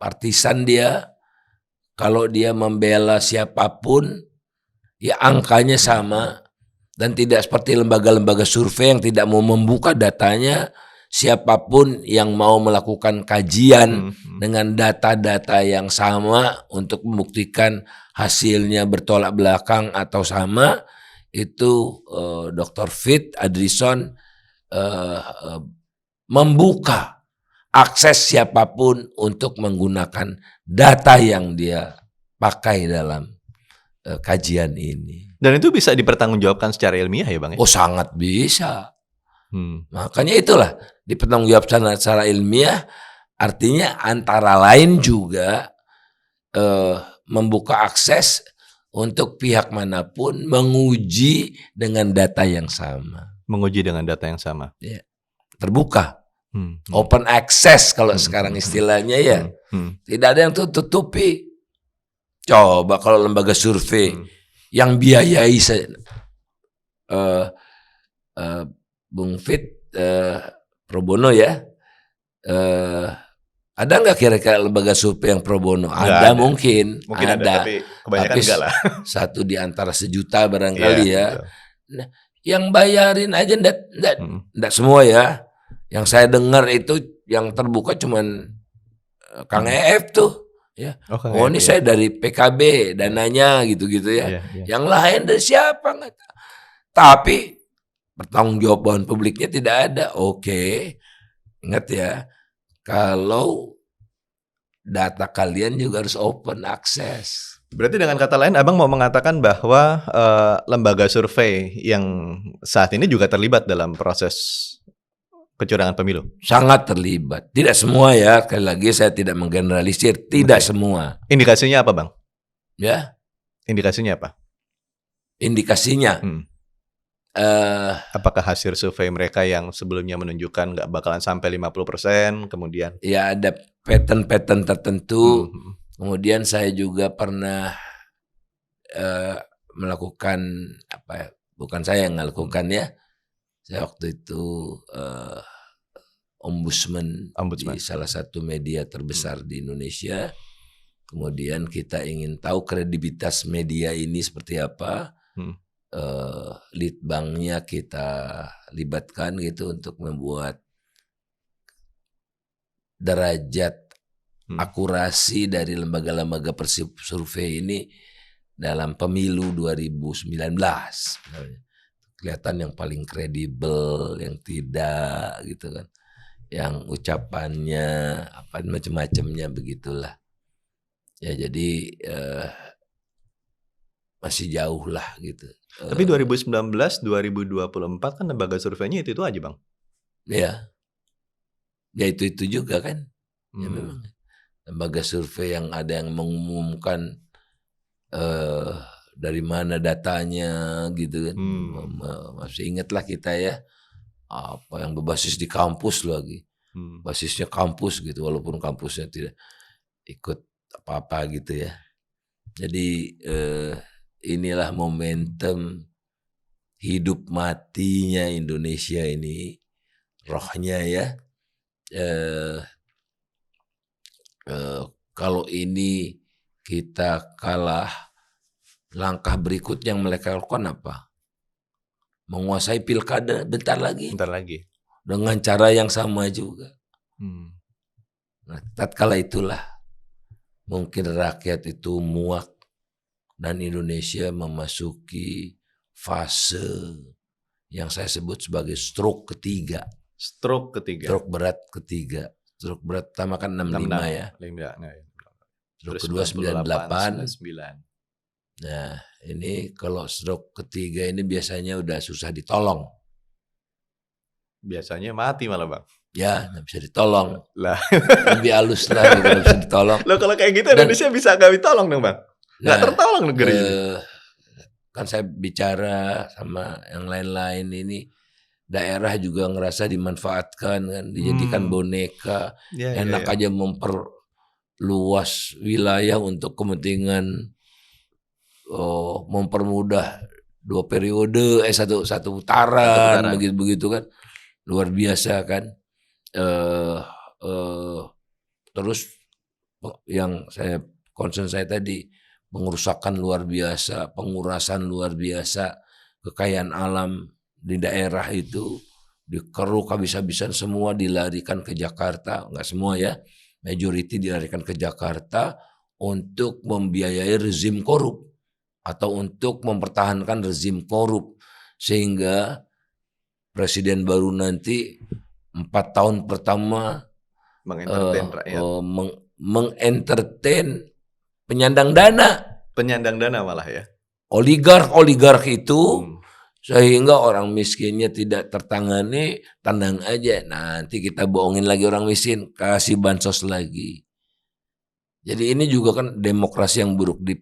[SPEAKER 1] partisan dia. Kalau dia membela siapapun, ya angkanya sama. Dan tidak seperti lembaga-lembaga survei yang tidak mau membuka datanya. Siapapun yang mau melakukan kajian dengan data-data yang sama untuk membuktikan hasilnya bertolak belakang atau sama, itu Dr. Fit Adrison membuka akses siapapun untuk menggunakan data yang dia pakai dalam kajian ini.
[SPEAKER 2] Dan itu bisa dipertanggungjawabkan secara ilmiah ya Bang ya?
[SPEAKER 1] Oh sangat bisa. Makanya itulah dipertanggungjawabkan secara ilmiah, artinya antara lain juga membuka akses untuk pihak manapun menguji dengan data yang sama.
[SPEAKER 2] Menguji dengan data yang sama.
[SPEAKER 1] Ya, terbuka. Open access kalau sekarang istilahnya ya. Tidak ada yang tutupi. Coba kalau lembaga survei yang biayai Bung Fit pro bono ya, ada nggak kira-kira lembaga survei yang pro bono? Ada mungkin ada,
[SPEAKER 2] tapi kebanyakan enggak lah.
[SPEAKER 1] Satu di antara sejuta barangkali ya. Nah, yang bayarin aja enggak semua ya. Yang saya dengar itu yang terbuka cuman Kang EF tuh ya. Oh ini saya dari PKB dananya gitu-gitu ya. Yang lain dari siapa nggak tahu. Tapi pertanggungjawaban publiknya tidak ada. Oke. Ingat ya. Kalau data kalian juga harus open access.
[SPEAKER 2] Berarti dengan kata lain Abang mau mengatakan bahwa lembaga survei yang saat ini juga terlibat dalam proses kecurangan pemilu?
[SPEAKER 1] Sangat terlibat. Tidak semua ya. Sekali lagi saya tidak menggeneralisir. Tidak semua.
[SPEAKER 2] Indikasinya apa Bang?
[SPEAKER 1] Ya.
[SPEAKER 2] Indikasinya apa?
[SPEAKER 1] Indikasinya.
[SPEAKER 2] Apakah hasil survei mereka yang sebelumnya menunjukkan nggak bakalan sampai 50%, kemudian?
[SPEAKER 1] Ya ada pattern-pattern tertentu. Kemudian saya juga pernah melakukan bukan saya yang melakukan ya. Saya waktu itu ombudsman di salah satu media terbesar di Indonesia. Kemudian kita ingin tahu kredibilitas media ini seperti apa. Litbangnya kita libatkan gitu untuk membuat derajat akurasi dari lembaga-lembaga survei ini dalam pemilu 2019. Kelihatan yang paling kredibel, yang tidak gitu kan. Yang ucapannya apa macam-macamnya begitulah. Ya jadi masih jauh lah gitu.
[SPEAKER 2] Tapi 2019, 2024 kan lembaga surveinya itu aja Bang.
[SPEAKER 1] Ya. Ya itu juga kan. Ya memang. Lembaga survei yang ada yang mengumumkan dari mana datanya gitu kan. Masih ingatlah kita ya. Apa yang berbasis di kampus lagi. Basisnya kampus gitu. Walaupun kampusnya tidak ikut apa-apa gitu ya. Jadi inilah momentum hidup matinya Indonesia ini, rohnya ya. Kalau ini kita kalah, langkah berikutnya yang mereka lakukan apa? Menguasai pilkada bentar lagi. Dengan cara yang sama juga. Nah, tatkala itulah mungkin rakyat itu muak dan Indonesia memasuki fase yang saya sebut sebagai stroke ketiga. Stroke berat ketiga. Stroke berat pertama kan 65 ya. Stroke kedua 98. Nah ini kalau stroke ketiga ini biasanya udah susah ditolong.
[SPEAKER 2] Biasanya mati malah Bang.
[SPEAKER 1] Ya nggak bisa ditolong. Lebih halus lah gitu, nggak bisa ditolong.
[SPEAKER 2] Loh kalau kayak gitu Indonesia bisa nggak ditolong dong Bang? Nggak tertolong negeri ini.
[SPEAKER 1] Kan saya bicara sama yang lain-lain ini, daerah juga ngerasa dimanfaatkan kan, dijadikan boneka, enak aja memperluas wilayah untuk kepentingan mempermudah 2 periode, satu putaran begitu kan, luar biasa kan. Terus yang concern saya tadi, pengerusakan luar biasa, pengurasan luar biasa, kekayaan alam di daerah itu dikeruk habis-habisan, semua dilarikan ke Jakarta, enggak semua ya, majority dilarikan ke Jakarta untuk membiayai rezim korup atau untuk mempertahankan rezim korup, sehingga presiden baru nanti 4 tahun pertama
[SPEAKER 2] Mengentertain rakyat.
[SPEAKER 1] mengentertain penyandang dana.
[SPEAKER 2] Penyandang dana malah ya.
[SPEAKER 1] Oligark itu sehingga orang miskinnya tidak tertangani, tenang aja. Nanti kita bohongin lagi orang miskin, kasih bansos lagi. Jadi ini juga kan demokrasi yang buruk di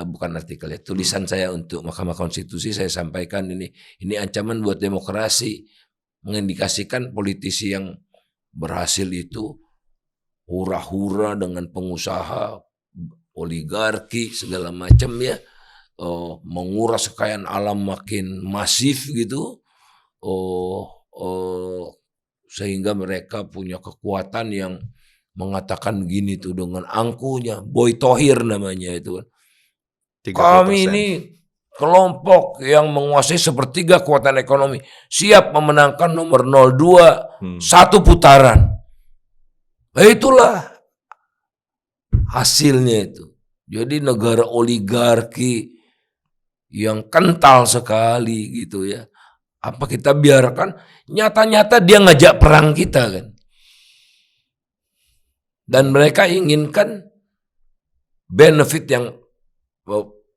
[SPEAKER 1] bukan artikel ya, tulisan saya untuk Mahkamah Konstitusi saya sampaikan ini ancaman buat demokrasi, mengindikasikan politisi yang berhasil itu hura-hura dengan pengusaha, oligarki segala macam ya, menguras kekayaan alam makin masif gitu, sehingga mereka punya kekuatan yang mengatakan gini tuh dengan angkuhnya, Boy Thohir namanya itu kan.
[SPEAKER 2] 30%.
[SPEAKER 1] Kami ini kelompok yang menguasai sepertiga kekuatan ekonomi, siap memenangkan nomor 02 satu putaran. Nah, itulah hasilnya itu. Jadi negara oligarki yang kental sekali gitu ya. Apa kita biarkan? Nyata-nyata dia ngajak perang kita kan. Dan mereka inginkan benefit yang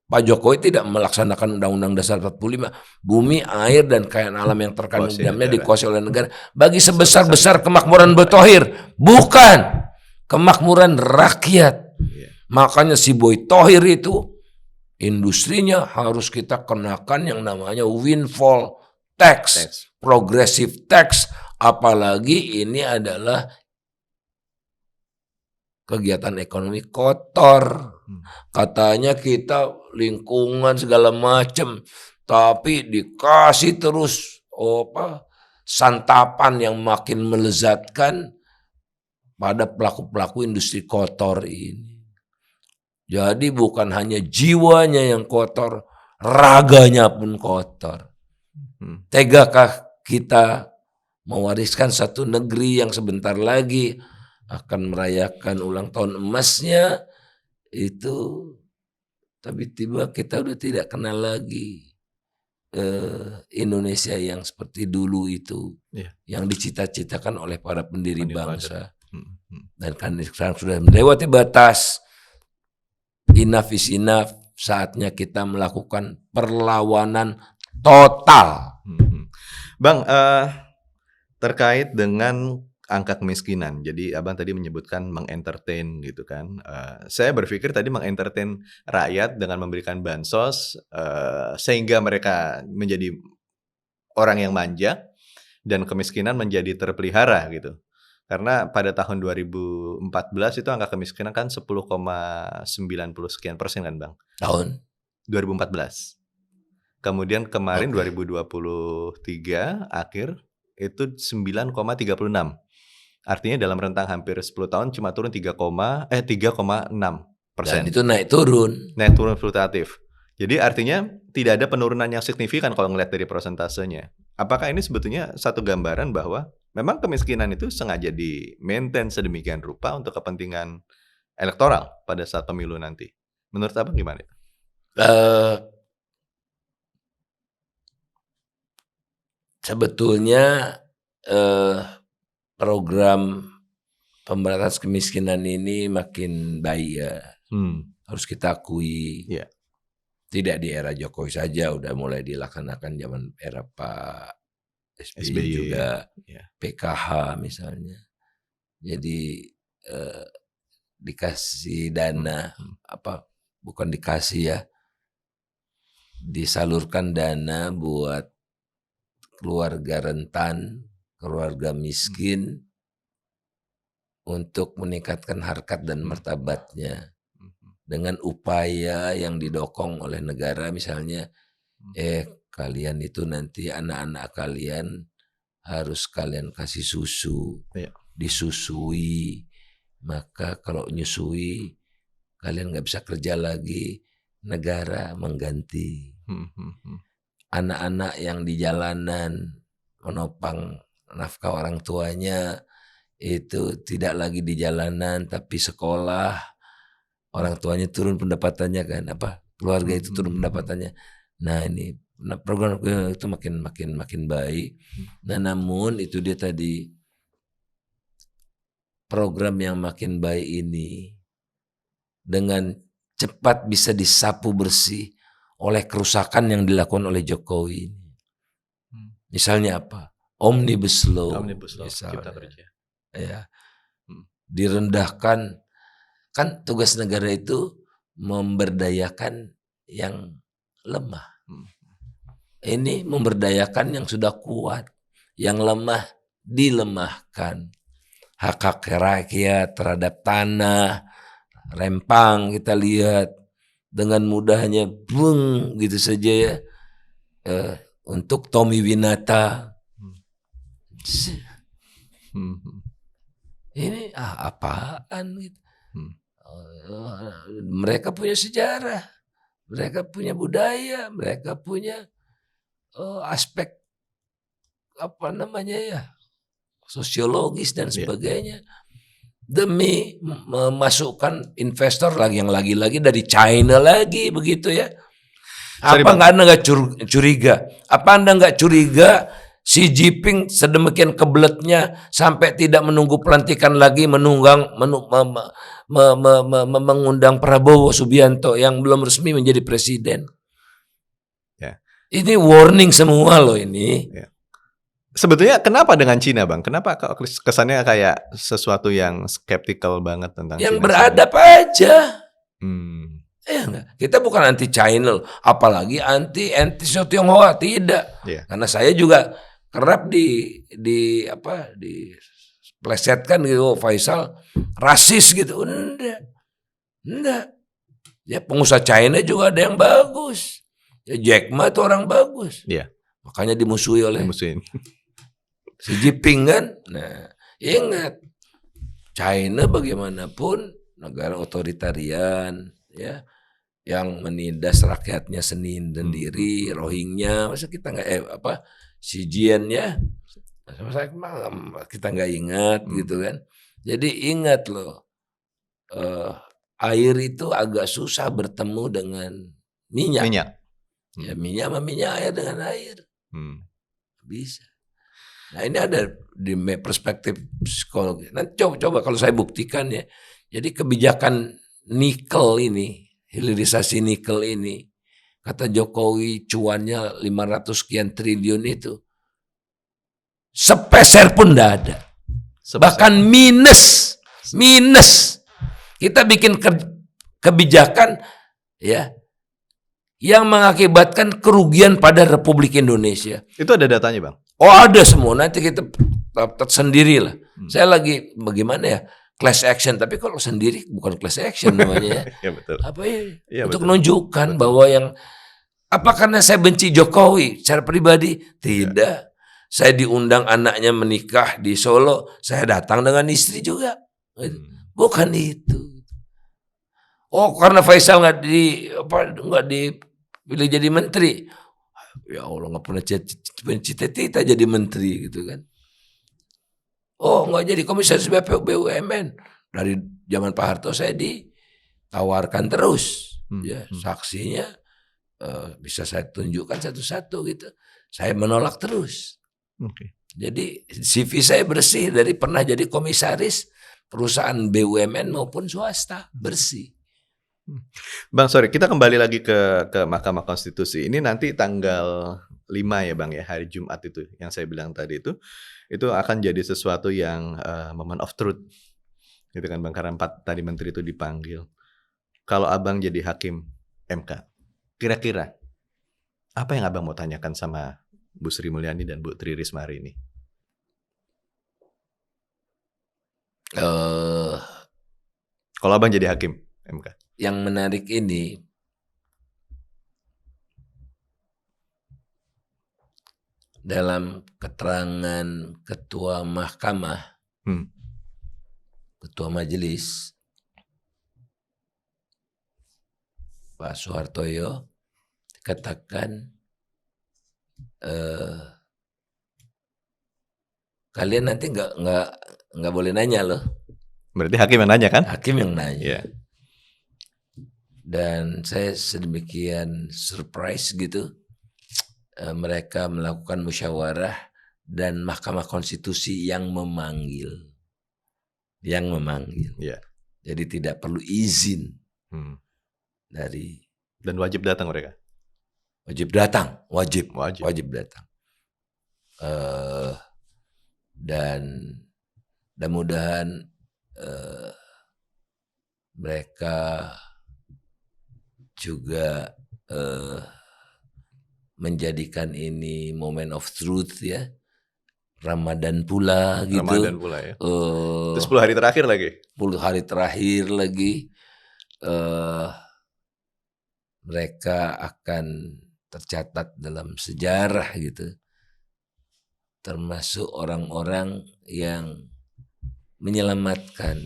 [SPEAKER 1] Pak Jokowi tidak melaksanakan Undang-Undang Dasar 45. Bumi, air, dan kekayaan alam yang terkandung di dalamnya dikuasai oleh negara. Bagi sebesar-besar kemakmuran Boy Thohir. Bukan kemakmuran rakyat. Makanya si Boy Thohir itu industrinya harus kita kenakan yang namanya windfall tax, progressive tax. Apalagi ini adalah kegiatan ekonomi kotor. Katanya kita lingkungan segala macam, tapi dikasih terus santapan yang makin melezatkan pada pelaku-pelaku industri kotor ini. Jadi bukan hanya jiwanya yang kotor, raganya pun kotor. Tegakah kita mewariskan satu negeri yang sebentar lagi akan merayakan ulang tahun emasnya itu, tapi tiba kita udah tidak kenal lagi Indonesia yang seperti dulu itu, yang dicita-citakan oleh para pendiri bangsa. Dan kan sekarang sudah melewati batas. Enough is enough. Saatnya kita melakukan perlawanan total.
[SPEAKER 2] Bang, terkait dengan angka kemiskinan. Jadi abang tadi menyebutkan mengentertain gitu kan. Saya berpikir tadi mengentertain rakyat dengan memberikan bansos sehingga mereka menjadi orang yang manja dan kemiskinan menjadi terpelihara gitu. Karena pada tahun 2014 itu angka kemiskinan kan 10,90 sekian persen kan Bang?
[SPEAKER 1] Tahun
[SPEAKER 2] 2014. Kemudian kemarin 2023 akhir itu 9,36. Artinya dalam rentang hampir 10 tahun cuma turun 3,6%.
[SPEAKER 1] Dan itu naik turun.
[SPEAKER 2] Naik turun fluktuatif. Jadi artinya tidak ada penurunan yang signifikan kalau ngelihat dari persentasenya. Apakah ini sebetulnya satu gambaran bahwa memang kemiskinan itu sengaja di-maintain sedemikian rupa untuk kepentingan elektoral pada saat pemilu nanti? Menurut abang gimana?
[SPEAKER 1] Sebetulnya program pemberantasan kemiskinan ini makin baik ya. Harus kita akui. Tidak di era Jokowi saja, udah mulai dilaksanakan zaman era Pak SBY juga, PKH misalnya. Jadi dikasih dana, bukan dikasih ya, disalurkan dana buat keluarga rentan, keluarga miskin untuk meningkatkan harkat dan martabatnya dengan upaya yang didukung oleh negara. Misalnya kalian itu nanti anak-anak kalian harus kalian kasih susu, disusui, maka kalau nyusui kalian nggak bisa kerja lagi, negara mengganti. Anak-anak yang di jalanan menopang nafkah orang tuanya itu tidak lagi di jalanan tapi sekolah, orang tuanya turun pendapatannya kan, keluarga itu turun pendapatannya. Nah ini program itu makin baik. Nah namun itu dia tadi, program yang makin baik ini dengan cepat bisa disapu bersih oleh kerusakan yang dilakukan oleh Jokowi. Misalnya apa? Omnibus Law.
[SPEAKER 2] Cipta Kerja.
[SPEAKER 1] Ya. Direndahkan, kan tugas negara itu memberdayakan yang lemah. Ini memberdayakan yang sudah kuat, yang lemah dilemahkan. Hak-hak rakyat terhadap tanah, rempang kita lihat dengan mudahnya gitu saja ya, untuk Tommy Winata. Ini apaan gitu. Mereka punya sejarah, mereka punya budaya, mereka punya aspek sosiologis dan sebagainya. Demi memasukkan investor yang lagi-lagi dari China lagi begitu ya. Apa Anda nggak curiga? Apa Anda nggak curiga Xi Jinping sedemikian kebeletnya sampai tidak menunggu pelantikan lagi mengundang Prabowo Subianto yang belum resmi menjadi presiden?
[SPEAKER 2] Ya.
[SPEAKER 1] Ini warning semua loh ini.
[SPEAKER 2] Ya. Sebetulnya kenapa dengan Cina, Bang? Kenapa kesannya kayak sesuatu yang skeptikal banget tentang
[SPEAKER 1] yang
[SPEAKER 2] Cina
[SPEAKER 1] beradab aja.
[SPEAKER 2] Enggak.
[SPEAKER 1] Kita bukan anti China, apalagi anti Tionghoa, tidak.
[SPEAKER 2] Yeah.
[SPEAKER 1] Karena saya juga kerap diplesetkan gitu, Faisal rasis gitu. Enggak. Ya pengusaha China juga ada yang bagus. Ya Jack Ma itu orang bagus.
[SPEAKER 2] Iya.
[SPEAKER 1] Makanya dimusuhi oleh Xi Jinping kan. Nah, ingat China bagaimanapun negara otoritarian ya, yang menindas rakyatnya sendiri, Rohingya, masa kita nggak Xi Jinping ya, kita nggak ingat gitu kan. Jadi ingat loh, air itu agak susah bertemu dengan minyak. Ya minyak sama minyak, air dengan air. Bisa. Nah ini ada di perspektif psikologi. Nanti coba kalau saya buktikan ya. Jadi kebijakan nikel ini, hilirisasi nikel ini, kata Jokowi cuannya 500 sekian triliun itu, sepeser pun tidak ada. Bahkan minus. Kita bikin kebijakan ya yang mengakibatkan kerugian pada Republik Indonesia.
[SPEAKER 2] Itu ada datanya, Bang?
[SPEAKER 1] Oh ada semua, nanti kita sendiri lah. Saya lagi bagaimana ya, class action, tapi kalau sendiri bukan class action namanya ya.
[SPEAKER 2] Ya betul.
[SPEAKER 1] Ya, untuk menunjukkan bahwa yang karena saya benci Jokowi secara pribadi? Tidak. Saya diundang anaknya menikah di Solo, saya datang dengan istri juga. Bukan itu. Oh karena Faisal nggak dipilih jadi menteri. Ya Allah, nggak pernah cita-cita jadi menteri gitu kan. Oh nggak jadi komisaris BUMN. Dari zaman Pak Harto saya ditawarkan terus. Ya saksinya bisa saya tunjukkan satu-satu gitu. Saya menolak terus. Jadi CV saya bersih dari pernah jadi komisaris perusahaan BUMN maupun swasta, bersih.
[SPEAKER 2] Bang, sorry, kita kembali lagi ke Mahkamah Konstitusi. Ini nanti tanggal 5 ya Bang ya, hari Jumat itu yang saya bilang tadi itu akan jadi sesuatu yang moment of truth. Gitu kan Bang, karena 4 tadi menteri itu dipanggil. Kalau Abang jadi hakim MK, kira-kira apa yang Abang mau tanyakan sama Bu Sri Mulyani dan Bu Tri Risma hari ini? Kalau Abang jadi hakim MK.
[SPEAKER 1] Yang menarik ini, dalam keterangan ketua mahkamah, ketua majelis, Pak Soehartoyo katakan kalian nanti nggak boleh nanya loh.
[SPEAKER 2] Berarti hakim yang nanya kan?
[SPEAKER 1] Hakim yang nanya.
[SPEAKER 2] Iya.
[SPEAKER 1] Dan saya sedemikian surprise gitu. Mereka melakukan musyawarah dan Mahkamah Konstitusi yang memanggil.
[SPEAKER 2] Iya.
[SPEAKER 1] Jadi tidak perlu izin dari.
[SPEAKER 2] Dan wajib datang mereka.
[SPEAKER 1] Wajib datang, wajib datang. Dan mudah-mudahan mereka juga menjadikan ini moment of truth ya. Ramadan pula gitu.
[SPEAKER 2] Ramadan pula ya. Itu 10 hari terakhir lagi.
[SPEAKER 1] 10 hari terakhir lagi. Mereka akan tercatat dalam sejarah gitu. Termasuk orang-orang yang menyelamatkan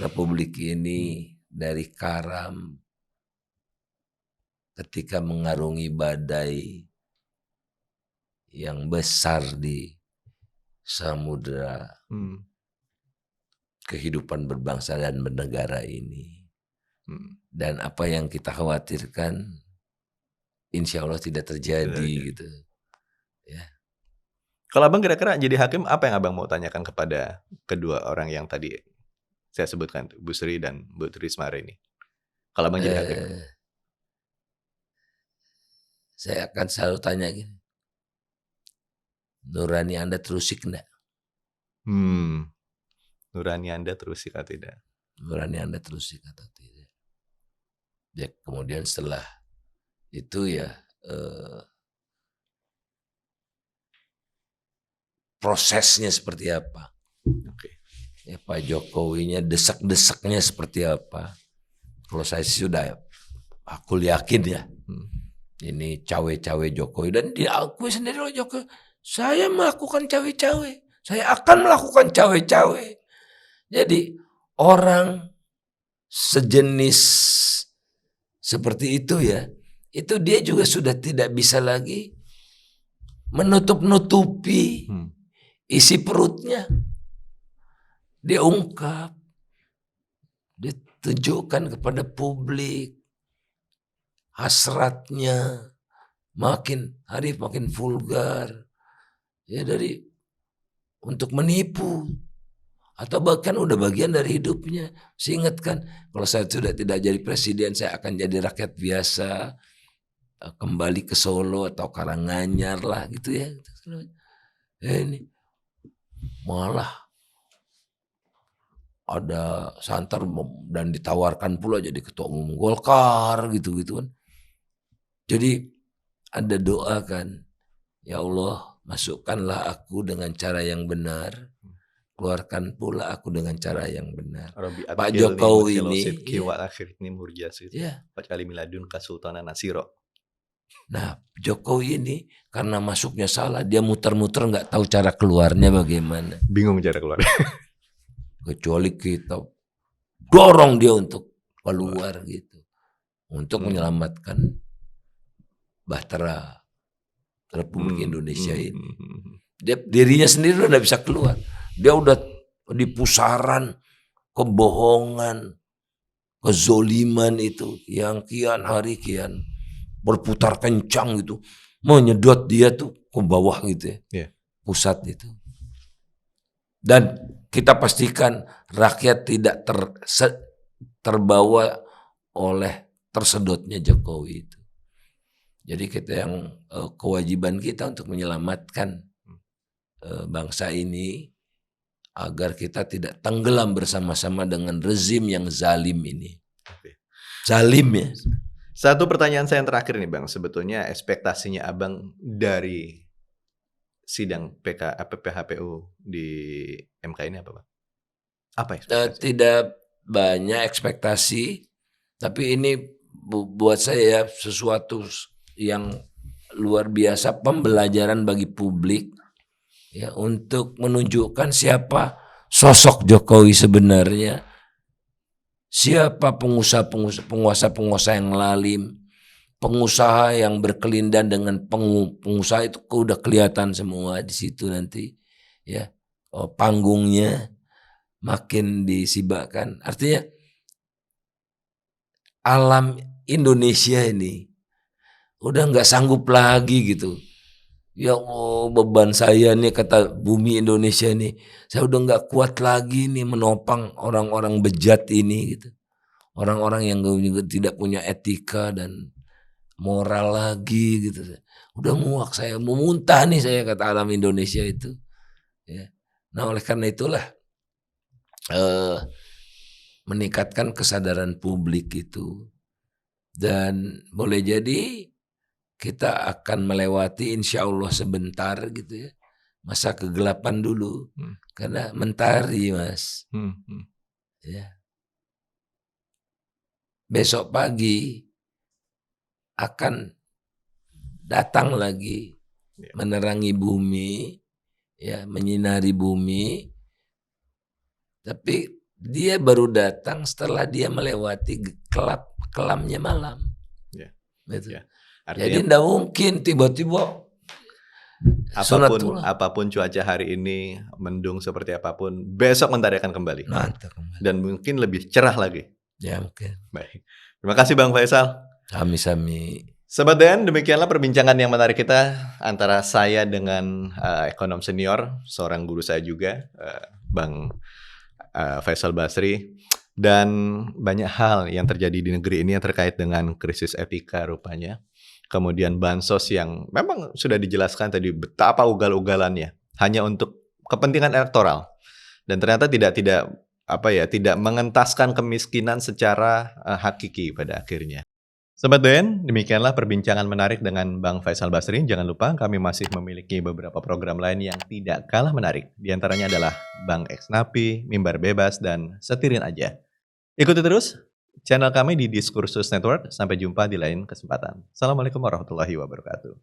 [SPEAKER 1] Republik ini dari karam ketika mengarungi badai yang besar di samudera kehidupan berbangsa dan bernegara ini. Dan apa yang kita khawatirkan insya Allah tidak terjadi gitu. Ya.
[SPEAKER 2] Kalau abang kira-kira jadi hakim, apa yang abang mau tanyakan kepada kedua orang yang tadi saya sebutkan, Bu Sri dan Bu Trisma ini? Kalau abang jadi hakim,
[SPEAKER 1] saya akan selalu tanya gini, nurani Anda terusik enggak?
[SPEAKER 2] Nurani Anda terusik atau tidak?
[SPEAKER 1] Nurani Anda terusik atau tidak? Ya, kemudian setelah itu ya prosesnya seperti apa?
[SPEAKER 2] Oke.
[SPEAKER 1] Ya, Pak Jokowinya desak-desaknya seperti apa? Kalau saya sudah, aku yakin ya, ini cawe-cawe Jokowi dan diakui sendiri oleh Jokowi. Saya melakukan cawe-cawe, saya akan melakukan cawe-cawe. Jadi orang sejenis seperti itu ya, itu dia juga sudah tidak bisa lagi menutup-nutupi isi perutnya. Dia ungkap, dia tunjukkan kepada publik hasratnya, makin hari makin vulgar, ya dari untuk menipu atau bahkan udah bagian dari hidupnya. Saya ingatkan, kalau saya sudah tidak jadi presiden, saya akan jadi rakyat biasa, kembali ke Solo atau Karanganyar lah gitu ya. Ini malah ada santer dan ditawarkan pula jadi ketua umum Golkar gitu-gitu kan. Jadi ada doa kan, ya Allah masukkanlah aku dengan cara yang benar, keluarkan pula aku dengan cara yang benar. Pak Jokowi ini nah Jokowi ini karena masuknya salah, dia muter-muter nggak tahu cara keluarnya bagaimana.
[SPEAKER 2] Bingung cara keluarnya.
[SPEAKER 1] Kecuali kita dorong dia untuk keluar gitu, untuk menyelamatkan bahtera Republik Indonesia ini. Dia dirinya sendiri udah bisa keluar. Dia udah di pusaran kebohongan, kezoliman itu yang kian hari kian berputar kencang gitu, menyedot dia tuh ke bawah gitu ya, pusat itu. Dan kita pastikan rakyat tidak terbawa oleh tersedotnya Jokowi itu. Jadi kita yang kewajiban kita untuk menyelamatkan bangsa ini agar kita tidak tenggelam bersama-sama dengan rezim yang zalim ini. Zalim ya.
[SPEAKER 2] Satu pertanyaan saya yang terakhir nih Bang, sebetulnya ekspektasinya Abang dari sidang PHPU di MK ini apa Bang? Apa ekspektasi?
[SPEAKER 1] Tidak banyak ekspektasi, tapi ini buat saya sesuatu yang luar biasa, pembelajaran bagi publik ya, untuk menunjukkan siapa sosok Jokowi sebenarnya, Siapa penguasa-penguasa yang lalim, pengusaha yang berkelindan dengan pengusaha itu udah kelihatan semua di situ nanti, ya. Panggungnya makin disibakkan. Artinya alam Indonesia ini udah nggak sanggup lagi gitu. Ya Allah, beban saya nih, kata bumi Indonesia ini, saya udah nggak kuat lagi nih menopang orang-orang bejat ini gitu. Orang-orang yang tidak punya etika dan moral lagi gitu. Udah muak saya, mau muntah nih saya, kata alam Indonesia itu. Ya. Nah oleh karena itulah meningkatkan kesadaran publik itu. Dan boleh jadi kita akan melewati insya Allah sebentar gitu ya, masa kegelapan dulu, karena mentari Mas. Ya. Besok pagi akan datang lagi menerangi bumi, ya, menyinari bumi. Tapi dia baru datang setelah dia melewati kelamnya malam. Gitu. Jadi tidak mungkin tiba-tiba
[SPEAKER 2] apapun cuaca hari ini, mendung seperti apapun, besok mentari akan kembali. Dan mungkin lebih cerah lagi.
[SPEAKER 1] Ya mungkin.
[SPEAKER 2] Baik. Terima kasih Bang Faisal.
[SPEAKER 1] Sami-sami.
[SPEAKER 2] Sobat DN, demikianlah perbincangan yang menarik kita antara saya dengan ekonom senior, seorang guru saya juga, Bang Faisal Basri. Dan banyak hal yang terjadi di negeri ini yang terkait dengan krisis etika rupanya. Kemudian bansos yang memang sudah dijelaskan tadi betapa ugal-ugalannya hanya untuk kepentingan elektoral, dan ternyata tidak mengentaskan kemiskinan secara hakiki pada akhirnya. Sobat DN, demikianlah perbincangan menarik dengan Bang Faisal Basri. Jangan lupa kami masih memiliki beberapa program lain yang tidak kalah menarik. Di antaranya adalah Bang Eksnapi, Mimbar Bebas, dan Setirin Aja. Ikuti terus channel kami di Diskursus Network. Sampai jumpa di lain kesempatan. Assalamualaikum warahmatullahi wabarakatuh.